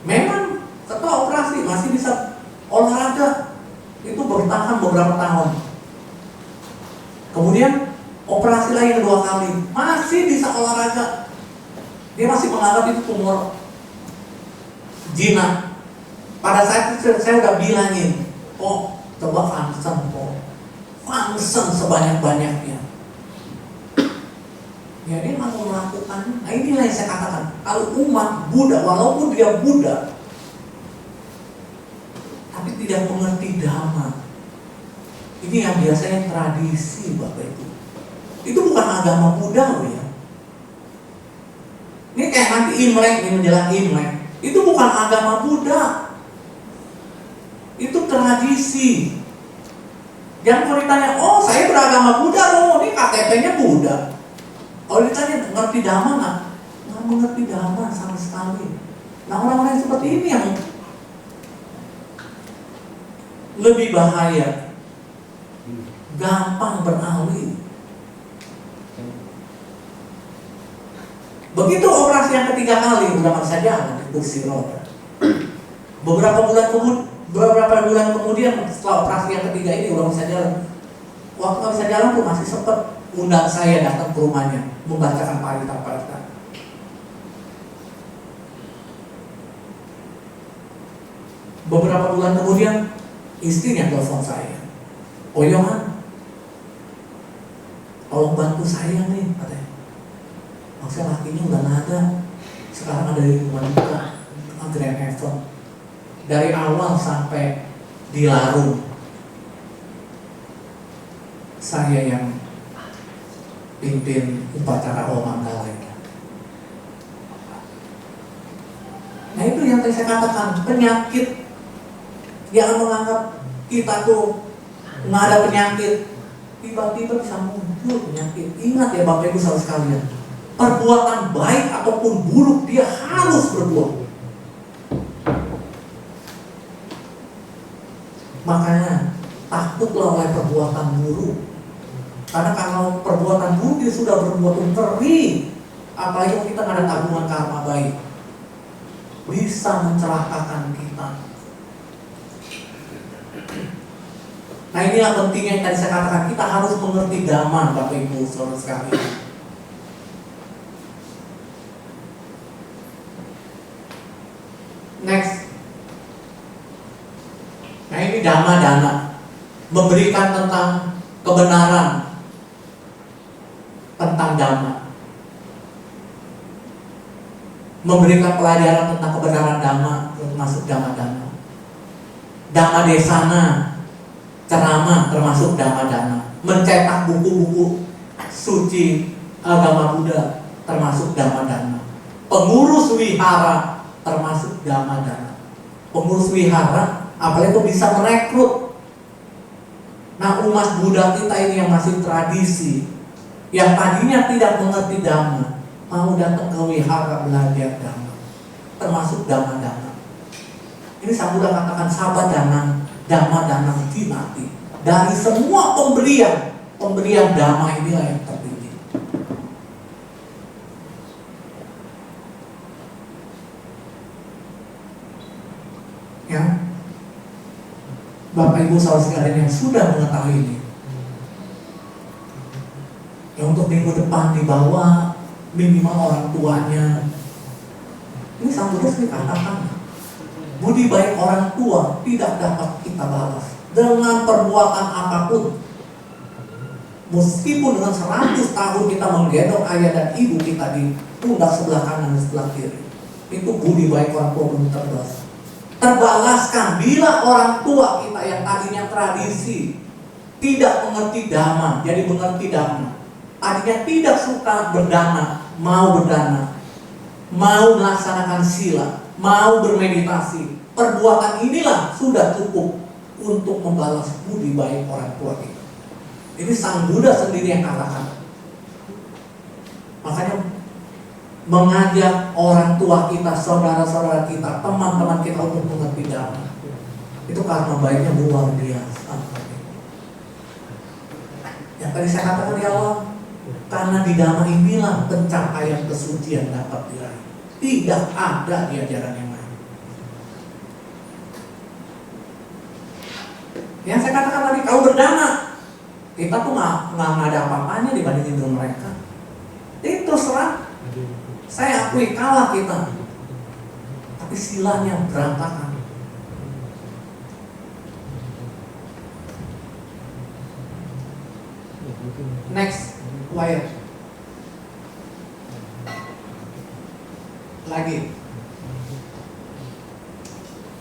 A: Memang setelah operasi masih bisa olahraga, itu bertahan beberapa tahun. Kemudian operasi lagi kedua kali, masih bisa olahraga. Dia masih menganggap itu tumor jinak. Pada saat itu saya udah bilangin, oh coba function, function sebanyak-banyaknya. Ya dia mau melakukan. Nah inilah yang saya katakan, kalau umat Buddha, walaupun dia Buddha, tapi tidak mengerti Dhamma. Ini yang biasanya tradisi, Bapak Ibu. Itu bukan agama Buddha loh ya. Ini kayak nanti Imlek, ini menjelang Imlek. Itu bukan agama Buddha. Itu tradisi. Jangan kalau ditanya, oh saya beragama Buddha loh, ini KTP-nya Buddha. Kalau ditanya, ngerti Dhamma nggak? Nggak mengerti Dhamma sama sekali. Nah orang-orang seperti ini yang lebih bahaya, gampang beralih. Begitu operasi yang ketiga kali udah nggak bisa jalan di kursi roda. Beberapa bulan kemudian setelah operasi yang ketiga ini udah bisa jalan. Waktu nggak bisa jalan tuh masih sempet undang saya datang ke rumahnya membacakan parita-parita. Beberapa bulan kemudian istrinya telepon saya, oh Yohan, tolong bantu saya nih, katanya. Maksudnya lakinya udah nggak ada, sekarang ada di rumah duka, Grand Heaven. Dari awal sampai dilarung, saya yang pimpin upacara Aumangala. Nah itu yang tadi saya katakan, penyakit. Jangan menganggap kita tuh nggak ada penyakit, tiba-tiba bisa muncul penyakit. Ingat ya Bapak Ibu saudara sekalian, perbuatan baik ataupun buruk dia harus berbuat. Makanya takutlah oleh perbuatan buruk. Karena kalau perbuatan buruk dia sudah berbuat ngeri, apalagi kalau kita nggak ada tabungan karma baik, bisa mencelakakan kita. Nah inilah pentingnya yang tadi saya katakan, kita harus mengerti Dhamma, Bapak Ibu saudara sekalian. Next. Nah ini Dhamma Dana, memberikan tentang kebenaran tentang Dhamma. memberikan pelajaran tentang kebenaran dhamma, termasuk dhamma-dhamma. Dhamma desana, ceramah termasuk dhamma-dhamma. Mencetak buku-buku suci agama Buddha termasuk dhamma-dhamma. Pengurus wihara termasuk dhamma-dhamma. Pengurus wihara apalagi itu bisa merekrut. Nah, umat Buddha kita ini yang masih tradisi, yang tadinya tidak mengerti dhamma, mau datang ke wihara belajar dhamma, termasuk dhamma-dhamma. Ini Sang Buddha katakan sahabat dhamma dinati. Dari semua pemberian dhamma inilah yang tertinggi. Ya, Bapak Ibu saudara sekalian yang sudah mengetahui ini, ya untuk minggu depan dibawa minimal orang tuanya. Ini Sang Buddha sendiri katakan, budi baik orang tua tidak dapat kita balas dengan perbuatan apapun. Meskipun dengan 100 tahun kita menggendong ayah dan ibu kita di pundak sebelah kanan dan sebelah kiri, itu budi baik orang tua belum terbalaskan bila orang tua kita yang tadinya tradisi tidak mengerti dhamma, jadi mengerti dhamma. Tadinya tidak suka berdana, mau berdana, mau melaksanakan sila, mau bermeditasi. Perbuatan inilah sudah cukup untuk membalas budi baik orang tua kita. Ini Sang Buddha sendiri yang katakan. Makanya mengajak orang tua kita, saudara-saudara kita, teman-teman kita untuk mengerti dhamma, itu karena baiknya luar biasa. Yang tadi saya katakan di awal, karena di dhamma inilah pencapaian kesucian dapat diraih. Tidak ada di ajaran yang lain. Yang saya katakan tadi, kalau berdana, kita tuh nggak ada apa-apanya dibandingin dengan mereka. Itu terserah. Saya akui kalah kita, tapi silanya berantakan. Next, wire. Lagi.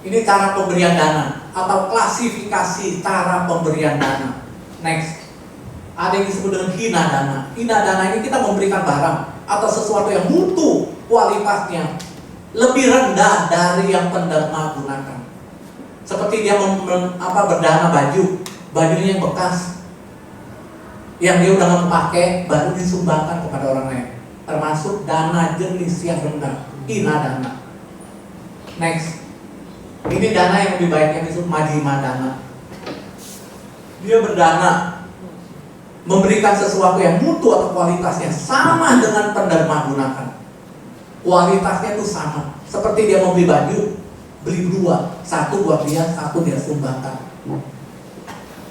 A: Ini cara pemberian dana atau klasifikasi cara pemberian dana. Next. Ada yang disebut dengan hina dana. Hina dana ini kita memberikan barang atau sesuatu yang mutu kualitasnya lebih rendah dari yang penderma gunakan. Seperti dia berdana bajunya yang bekas, yang dia udah nggak pakai, baru disumbangkan kepada orang lain. Termasuk dana jenis yang rendah, hina dana. Next, ini dana yang lebih baik yang disebut majjhima dana. Dia berdana memberikan sesuatu yang mutu atau kualitasnya sama dengan penderma gunakan. Kualitasnya itu sama. Seperti dia mau beli baju, beli dua, satu buat dia, satu dia sumbangkan.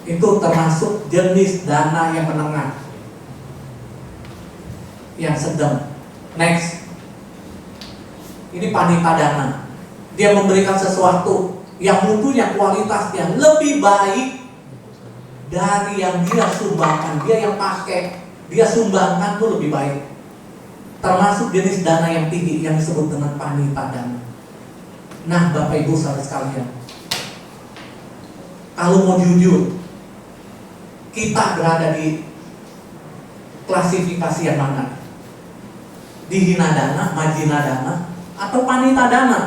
A: Itu termasuk jenis dana yang menengah, yang sedang. Next, ini panita dana. Dia memberikan sesuatu yang mutunya, kualitasnya lebih baik dari yang dia sumbangkan. Dia yang pakai, dia sumbangkan itu lebih baik. Termasuk jenis dana yang tinggi yang disebut dengan panita dana. Nah, Bapak Ibu saudara sekalian, kalau mau jujur, kita berada di klasifikasi yang mana? Di hina dana, majjhima dana, atau panita dana?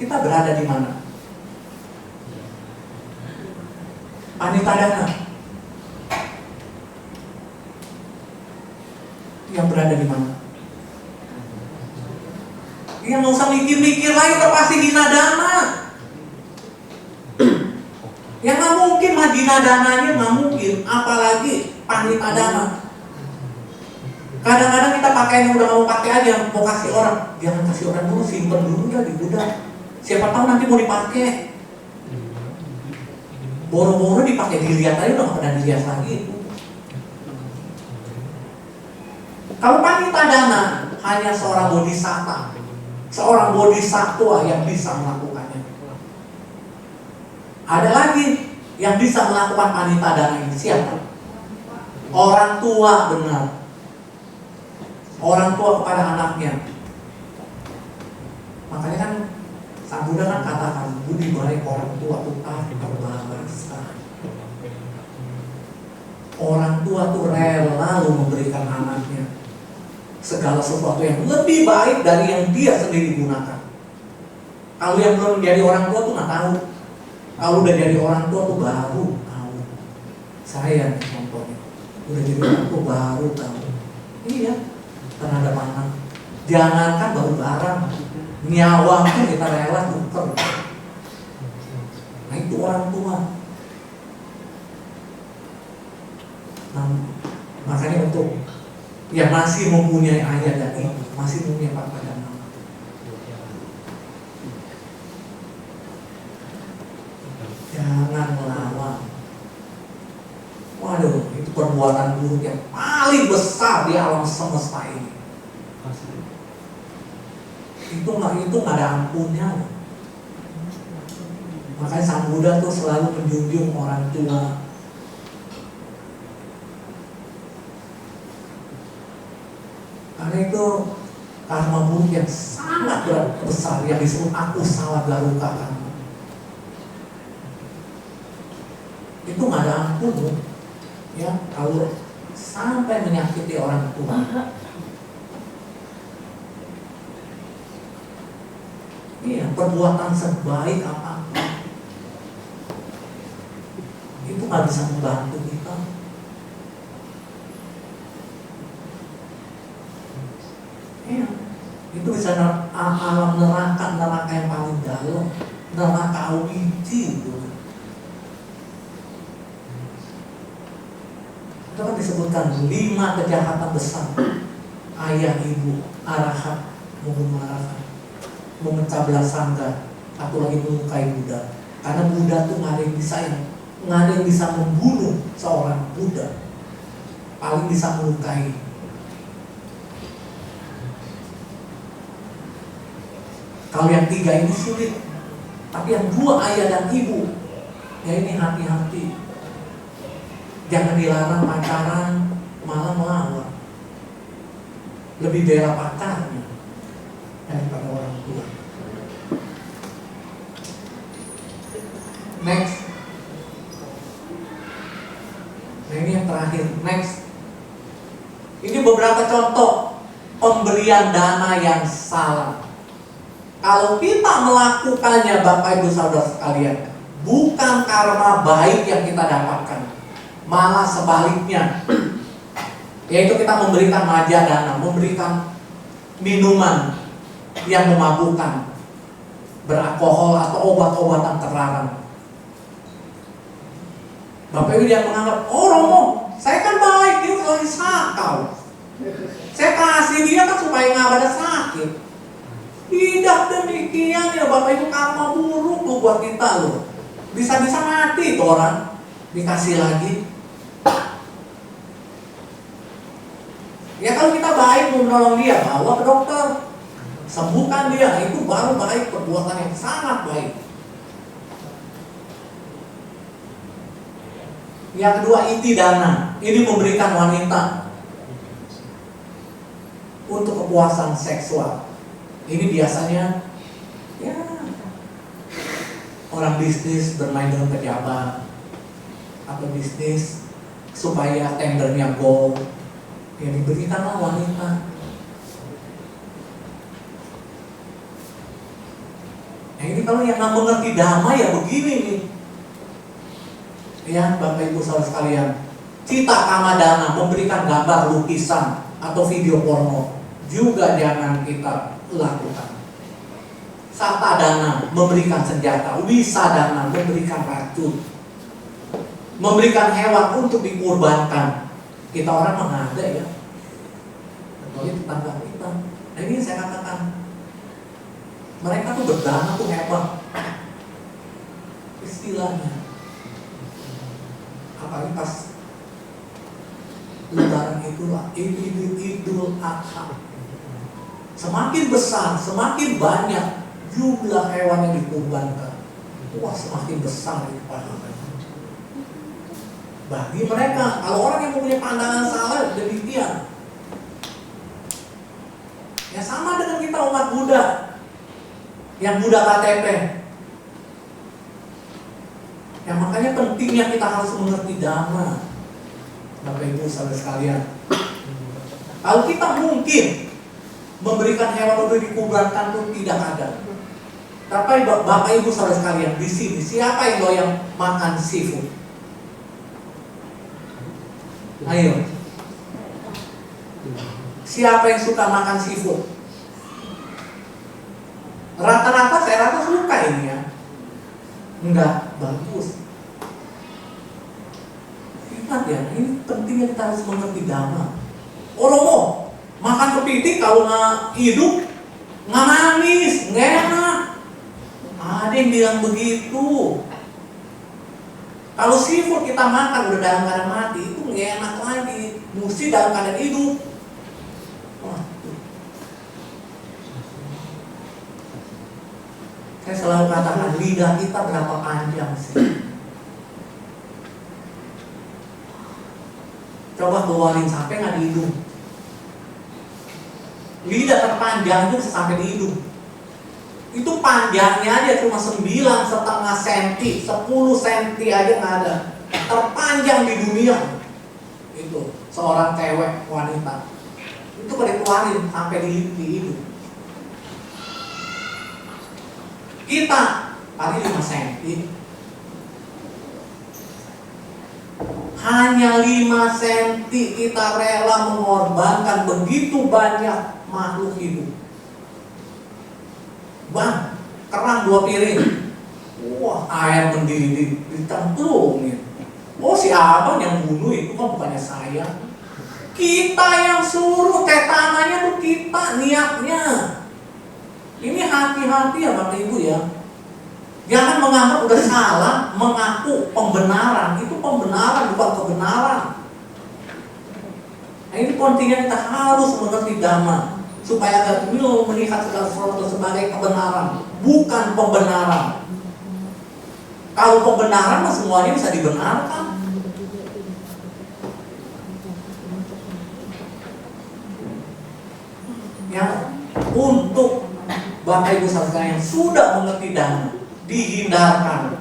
A: Kita berada di mana? Panita dana. Yang berada di mana? Yang nggak usah mikir-mikir lagi, udah pasti hina dana. Yang nggak mungkin majjhima dananya nggak mungkin, apalagi panita dana. Kadang-kadang kita pakai yang udah mau pakai aja, mau kasih orang, jangan kasih orang dulu, simpen dulu dah di gudang. Siapa tahu nanti mau dipakai. Boro-boro dipakai, dilihat aja udah nggak pernah dilihat lagi. Kalau panita dana hanya seorang bodhisatta, seorang bodhisatwa yang bisa melakukannya. Ada lagi yang bisa melakukan panita dana ini, siapa? Orang tua, benar. Orang tua kepada anaknya. Makanya kan Sang Buddha kan katakan budi baik orang tua itu tak terbalaskan. Orang tua tuh rela memberikan anaknya segala sesuatu yang lebih baik dari yang dia sendiri gunakan. Kalau yang belum jadi orang tua tuh nggak tahu. Kalau udah jadi orang tua tuh baru tahu. Saya contohnya udah jadi orang tua baru tahu. Iya, terhadap anak. Jangankan baru barang, nyawa pun kita rela tuker. Nah itu orang tua. Nah, makanya untuk yang masih mempunyai ayah dan ibu, masih mempunyai papa dan mama, jangan melawan. Waduh, itu perbuatan buruk yang paling besar di alam semesta ini. Itu nggak ada ampunnya. Makanya Sang Buddha tuh selalu menjunjung orang tua. Karena itu karma buruk yang sangat besar yang disebut aku salah garuka kamu. Itu nggak ada ampun, ya kalau sampai menyakiti orang tua. Iya, perbuatan sebaik apapun itu nggak bisa membantu kita. Iya, itu bisa alam neraka yang paling dalam, neraka awiji itu. Itu kan disebutkan 5 kejahatan besar. Ayah, ibu, arahat, membunuh arahat, memecah belah sangga, atau lagi melukai Buddha. Karena Buddha tuh nggak ada yang bisa membunuh seorang Buddha, paling bisa melukai. Kalau yang 3 ini sulit, tapi yang 2 ayah dan ibu, ya ini hati-hati. Jangan dilarang pacaran, malah melawan. Lebih bela pacarnya daripada orang tua. Next. Nah ini yang terakhir. Next. Ini beberapa contoh pemberian dana yang salah. Kalau kita melakukannya Bapak Ibu Saudara sekalian, bukan karma baik yang kita dapatkan, malah sebaliknya, yaitu kita memberikan majadana, memberikan minuman yang memabukkan, beralkohol atau obat-obatan terlarang. Bapak Ibu yang menganggap, oh Romo, saya kan baik, dia lagi sakau, saya kasih dia kan supaya nggak ada sakit. Tidak demikian ya Bapak Ibu, karma buruk tuh buat kita loh. Bisa-bisa mati tuh orang, dikasih lagi. Ya kalau kita baik mau menolong dia, bawa ke dokter, sembuhkan dia, itu baru baik, perbuatan yang sangat baik. Yang kedua, iti dana. Ini memberikan wanita untuk kepuasan seksual. Ini biasanya ya orang bisnis bermain dengan pejabat atau bisnis supaya tendernya gold, yang diberikanlah wanita. Nah ini kalau yang nggak mengerti dhamma ya begini nih. Ya Bapak Ibu Saudara sekalian, cita kamadana, memberikan gambar, lukisan atau video porno juga jangan kita lakukan. Sata dana, memberikan senjata. Wisa dana, memberikan racun, memberikan hewan untuk dikurbankan. Kita orang mengada ya, kecuali tetangga kita. Nah ini saya katakan, mereka tuh berdana tuh hebat istilahnya. Apalagi pas Lebaran itulah Idul Adha. Semakin besar, semakin banyak jumlah hewan yang dikurbankan, wah semakin besar itu pahalanya. Bagi mereka, kalau orang yang mempunyai pandangan salah demikian, Ya sama dengan kita umat Buddha, yang Buddha KTP. Ya makanya pentingnya kita harus mengerti Dhamma, Bapak Ibu saudara sekalian. Kalau kita mungkin memberikan hewan untuk dikuburkan itu tidak ada. Tapi Bapak Ibu saudara sekalian, di sini siapa yang doyan makan seafood? Ayo. Siapa yang suka makan seafood? Rata-rata saya rasa suka ini ya. Enggak, bagus. Ingat ya, ini pentingnya kita harus mengerti Dhamma. Oromo, makan kepiting kalau nggak hidup, nggak manis, nggak enak. Ada yang bilang begitu. Kalau seafood kita makan udah dalam keadaan mati, itu nggak enak lagi. Mesti dalam keadaan hidup. Saya selalu katakan, lidah kita berapa panjang sih? Coba keluarin sampai nggak di hidung. Lidah terpanjang itu bisa sampai di hidung. Itu panjangnya aja cuma 9,5 cm, 10 cm aja nggak ada. Terpanjang di dunia. Itu seorang cewek wanita. Itu kalau dikeluarin sampai di hidung. Kita paling 5 cm. Hanya 5 cm kita rela mengorbankan begitu banyak makhluk hidup. Bang, kerang 2 piring. Wah, air mendidih dicemplungin. Oh, si abang yang bunuh itu kan bukannya saya. Kita yang suruh, tangannya tuh kita niatnya. Ini hati-hati ya Bapak Ibu ya. Jangan menganggap udah salah, mengaku pembenaran. Itu pembenaran bukan kebenaran. Nah, ini pentingnya kita harus mengerti Dhamma supaya kita melihat segala sesuatu sebagai kebenaran, bukan pembenaran. Kalau pembenaran mah semuanya bisa dibenarkan. Ya, untuk Bapak Ibu saudara yang sudah mengerti Dhamma, dihindarkan.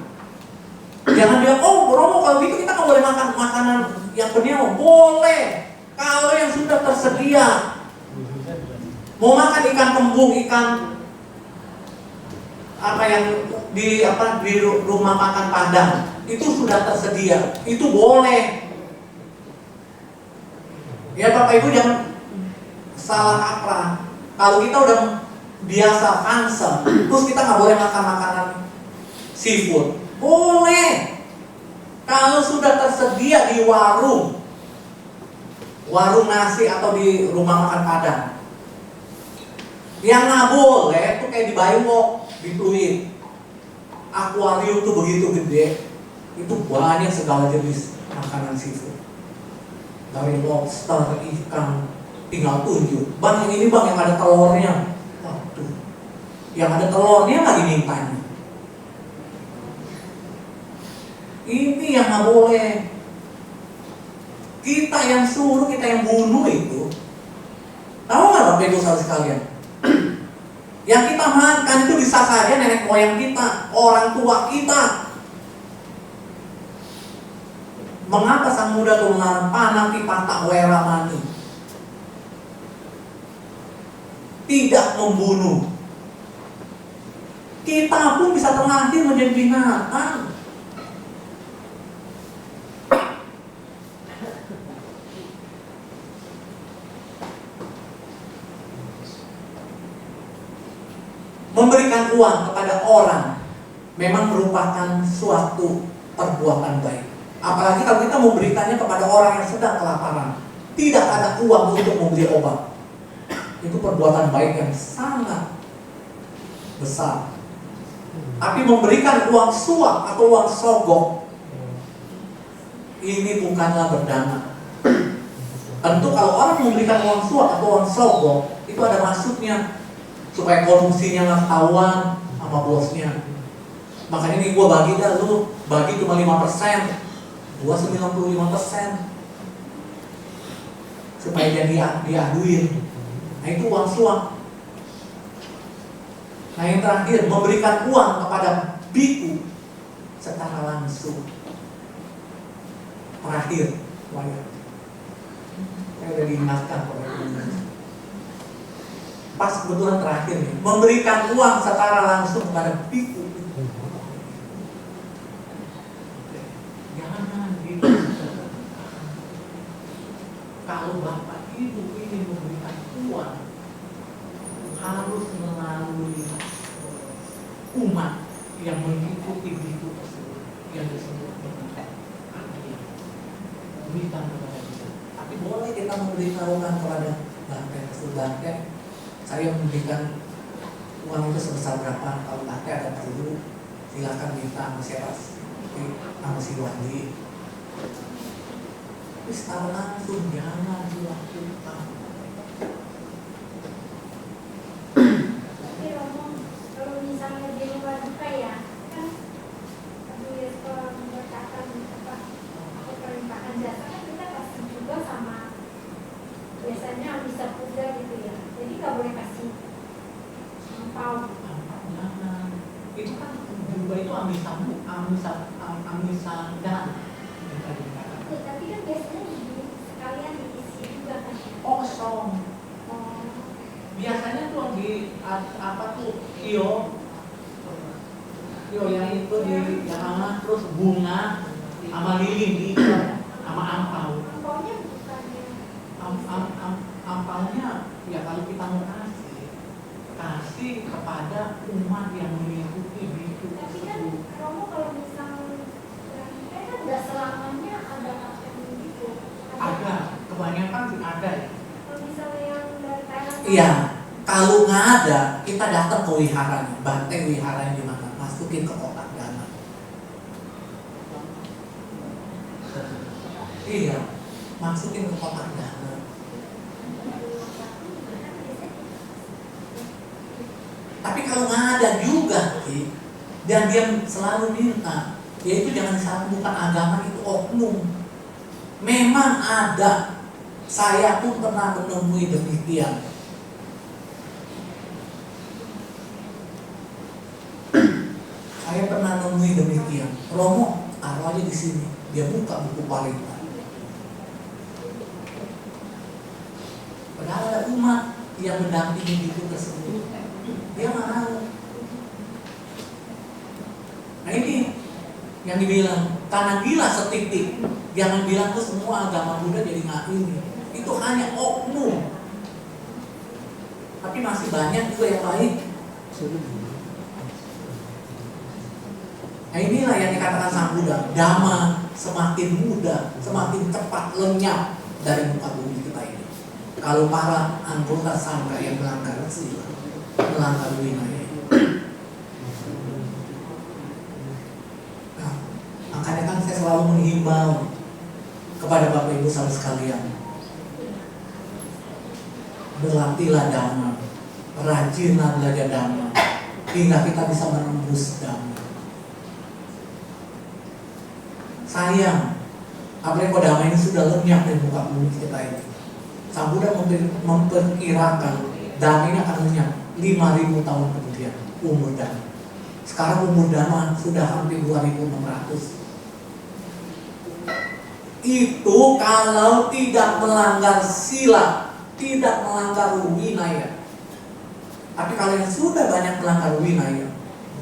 A: Jangan bilang, oh Romo kalau gitu kita nggak boleh makan makanan yang bernyawa. Boleh, kalau yang sudah tersedia. Mau makan ikan kembung, ikan apa yang di rumah makan Padang, itu sudah tersedia, itu boleh. Ya Bapak Ibu jangan salah kaprah. Kalau kita udah biasa kanser, terus kita nggak boleh makan makanan seafood. Boleh. Kalau sudah tersedia di warung nasi atau di rumah makan Padang. Yang nggak boleh tuh kayak di Baywalk, di Pluit. Akuarium tuh begitu gede, itu banyak segala jenis makanan seafood. Dari lobster, ikan, tinggal tunjuk. Bang yang ini bang yang ada telurnya. Waduh, yang ada telurnya lagi mintanya. Ini yang nggak boleh. Kita yang suruh, kita yang bunuh itu. Tahu nggak Bapak Ibu saudara sekalian? Yang kita makan itu bisa saja nenek moyang kita, orang tua kita. Mengapa sang Buddha itu mengatakan panati patak wera mani? Tidak membunuh. Kita pun bisa terlahir menjadi binatang. Memberikan uang kepada orang memang merupakan suatu perbuatan baik. Apalagi kalau kita memberikannya kepada orang yang sedang kelaparan, tidak ada uang untuk membeli obat. Itu perbuatan baik yang sangat besar. Tapi memberikan uang suap atau uang sogok, ini bukanlah berdana. Tentu kalau orang memberikan uang suap atau uang sogok, itu ada maksudnya supaya korupsinya nggak ketahuan sama bosnya. Makanya ini gue bagi dah, lu bagi cuma 5%, gua 95%, supaya dia diaduin. Nah itu uang suap. Nah yang terakhir, memberikan uang kepada biku secara langsung. Terakhir, saya udah diingatkan kepada teman. Pas kebetulan terakhir nih, memberikan uang secara langsung kepada biku. Jangan gitu. Kalau Bapak Ibu ingin memberikan uang, harus melalui umat yang mengikuti biku tersebut yang disebut dengan adil. Berikan kepada kita. Tapi boleh kita memberitahukan kepada Bante, saya memberikan uang itu sebesar berapa. Kalau Bante ada perlu, silakan minta sama siapa, sama si wali. Tapi secara langsung jangan dilakukan.
B: Tapi Romo, kalau misalnya di luar duka ya, kan habis memberkatan atau perlimpahan jasa kan kita kasih juga sama biasanya bisa puja gitu ya. Jadi nggak boleh kasih angpau.
A: Jangan. Itu kan juga itu amisan dan.
B: Tapi kan biasanya sekalian diisi juga kan ya.
A: Kosong.
B: Oh.
A: Biasanya tuh di kio yang itu di yang terus bunga sama lilin di sama angpau.
B: Angpaunya bukannya
A: Angpaunya ya kalau kita mau kasih kepada umat yang mengikuti biku.
B: tapi kan Romo kalau misalnya kan nggak selamanya ada pakem gitu.
A: Ada, kebanyakan sih ada ya.
B: Kalau misalnya yang dari Thailand.
A: Iya, kalau nggak ada, kita datang ke wiharanya, Bante wiharanya di mana, masukin ke kotak dana. Iya, masukin ke kotak dana. Tapi kalau nggak ada juga, dan dia selalu minta, ya itu jangan salah, bukan agama, itu oknum. Memang ada, saya pun pernah menemui demikian. Saya pernah menemui demikian. Romo, taruh aja di sini. Dia buka buku parita. Padahal ada umat yang mendampingi buku tersebut. Dia nggak mau. Nah ini yang dibilang karena gila setitik. Jangan bilang tuh semua agama Buddha jadi nggak ini. Itu hanya oknum. Tapi masih banyak juga yang baik. Nah inilah yang dikatakan Sang Buddha, Dhamma semakin mudah, semakin cepat lenyap dari muka bumi kita ini. Kalau para anggota sangga yang melanggar sila, melanggar winaya. Nah, makanya kan saya selalu menghimbau kepada Bapak Ibu saudara sekalian, berlatihlah Dhamma, rajinlah belajar Dhamma, hingga kita bisa menembus Dhamma. Sayang, apalagi kalau Dhamma ini sudah lenyap dari muka bumi kita ini. Sang Buddha memperkirakan Dhamma ini akan lenyap 5.000 tahun kemudian umur Dhamma. Sekarang umur Dhamma sudah hampir 2.600. Itu kalau tidak melanggar sila, tidak melanggar winaya. Tapi kalau yang sudah banyak melanggar winaya,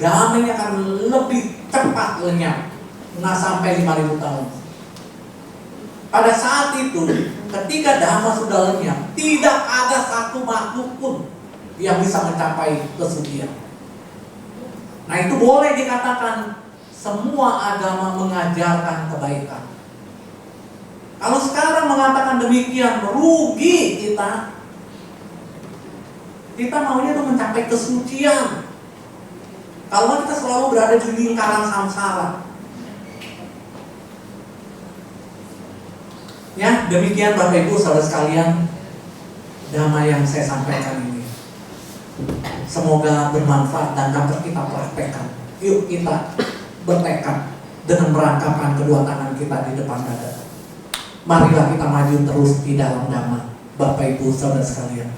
A: Dhamma ini akan lebih cepat lenyap. Nggak sampai 5.000 tahun. Pada saat itu, ketika Dhamma sudah lenyap, tidak ada satu makhluk pun yang bisa mencapai kesucian. Nah itu boleh dikatakan semua agama mengajarkan kebaikan. Kalau sekarang mengatakan demikian, merugi kita. Kita maunya tuh mencapai kesucian. Kalau kita selalu berada di lingkaran samsara. Ya, demikian Bapak Ibu saudara sekalian, Dhamma yang saya sampaikan ini. Semoga bermanfaat dan dapat kita praktekkan. Yuk kita bertekad dengan merangkapkan kedua tangan kita di depan dada. Marilah kita maju terus di dalam Dhamma, Bapak Ibu saudara sekalian.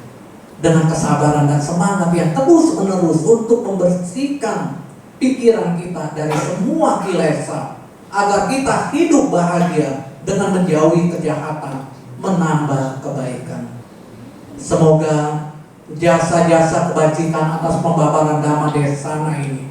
A: dengan kesabaran dan semangat yang terus menerus untuk membersihkan pikiran kita dari semua kilesa, agar kita hidup bahagia dengan menjauhi kejahatan, menambah kebaikan. Semoga jasa-jasa kebajikan atas pembabaran Dhamma Desana ini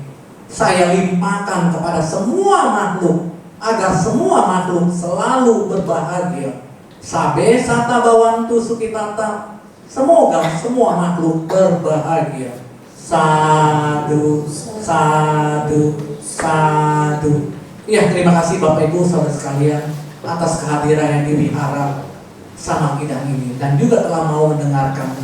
A: saya limpahkan kepada semua makhluk, agar semua makhluk selalu berbahagia. Sabe sata bawantu sukitata. Semoga semua makhluk berbahagia. Sadu, sadu, sadu. Ya, terima kasih Bapak Ibu saudara sekalian atas kehadiran yang dipelihara sama Kidang ini, dan juga telah mau mendengarkan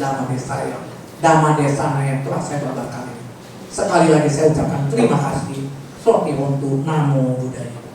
A: Dhamma Desana yang telah saya bawakan ini. Sekali lagi saya ucapkan terima kasih. Soki Wontu Namo Buddhaya.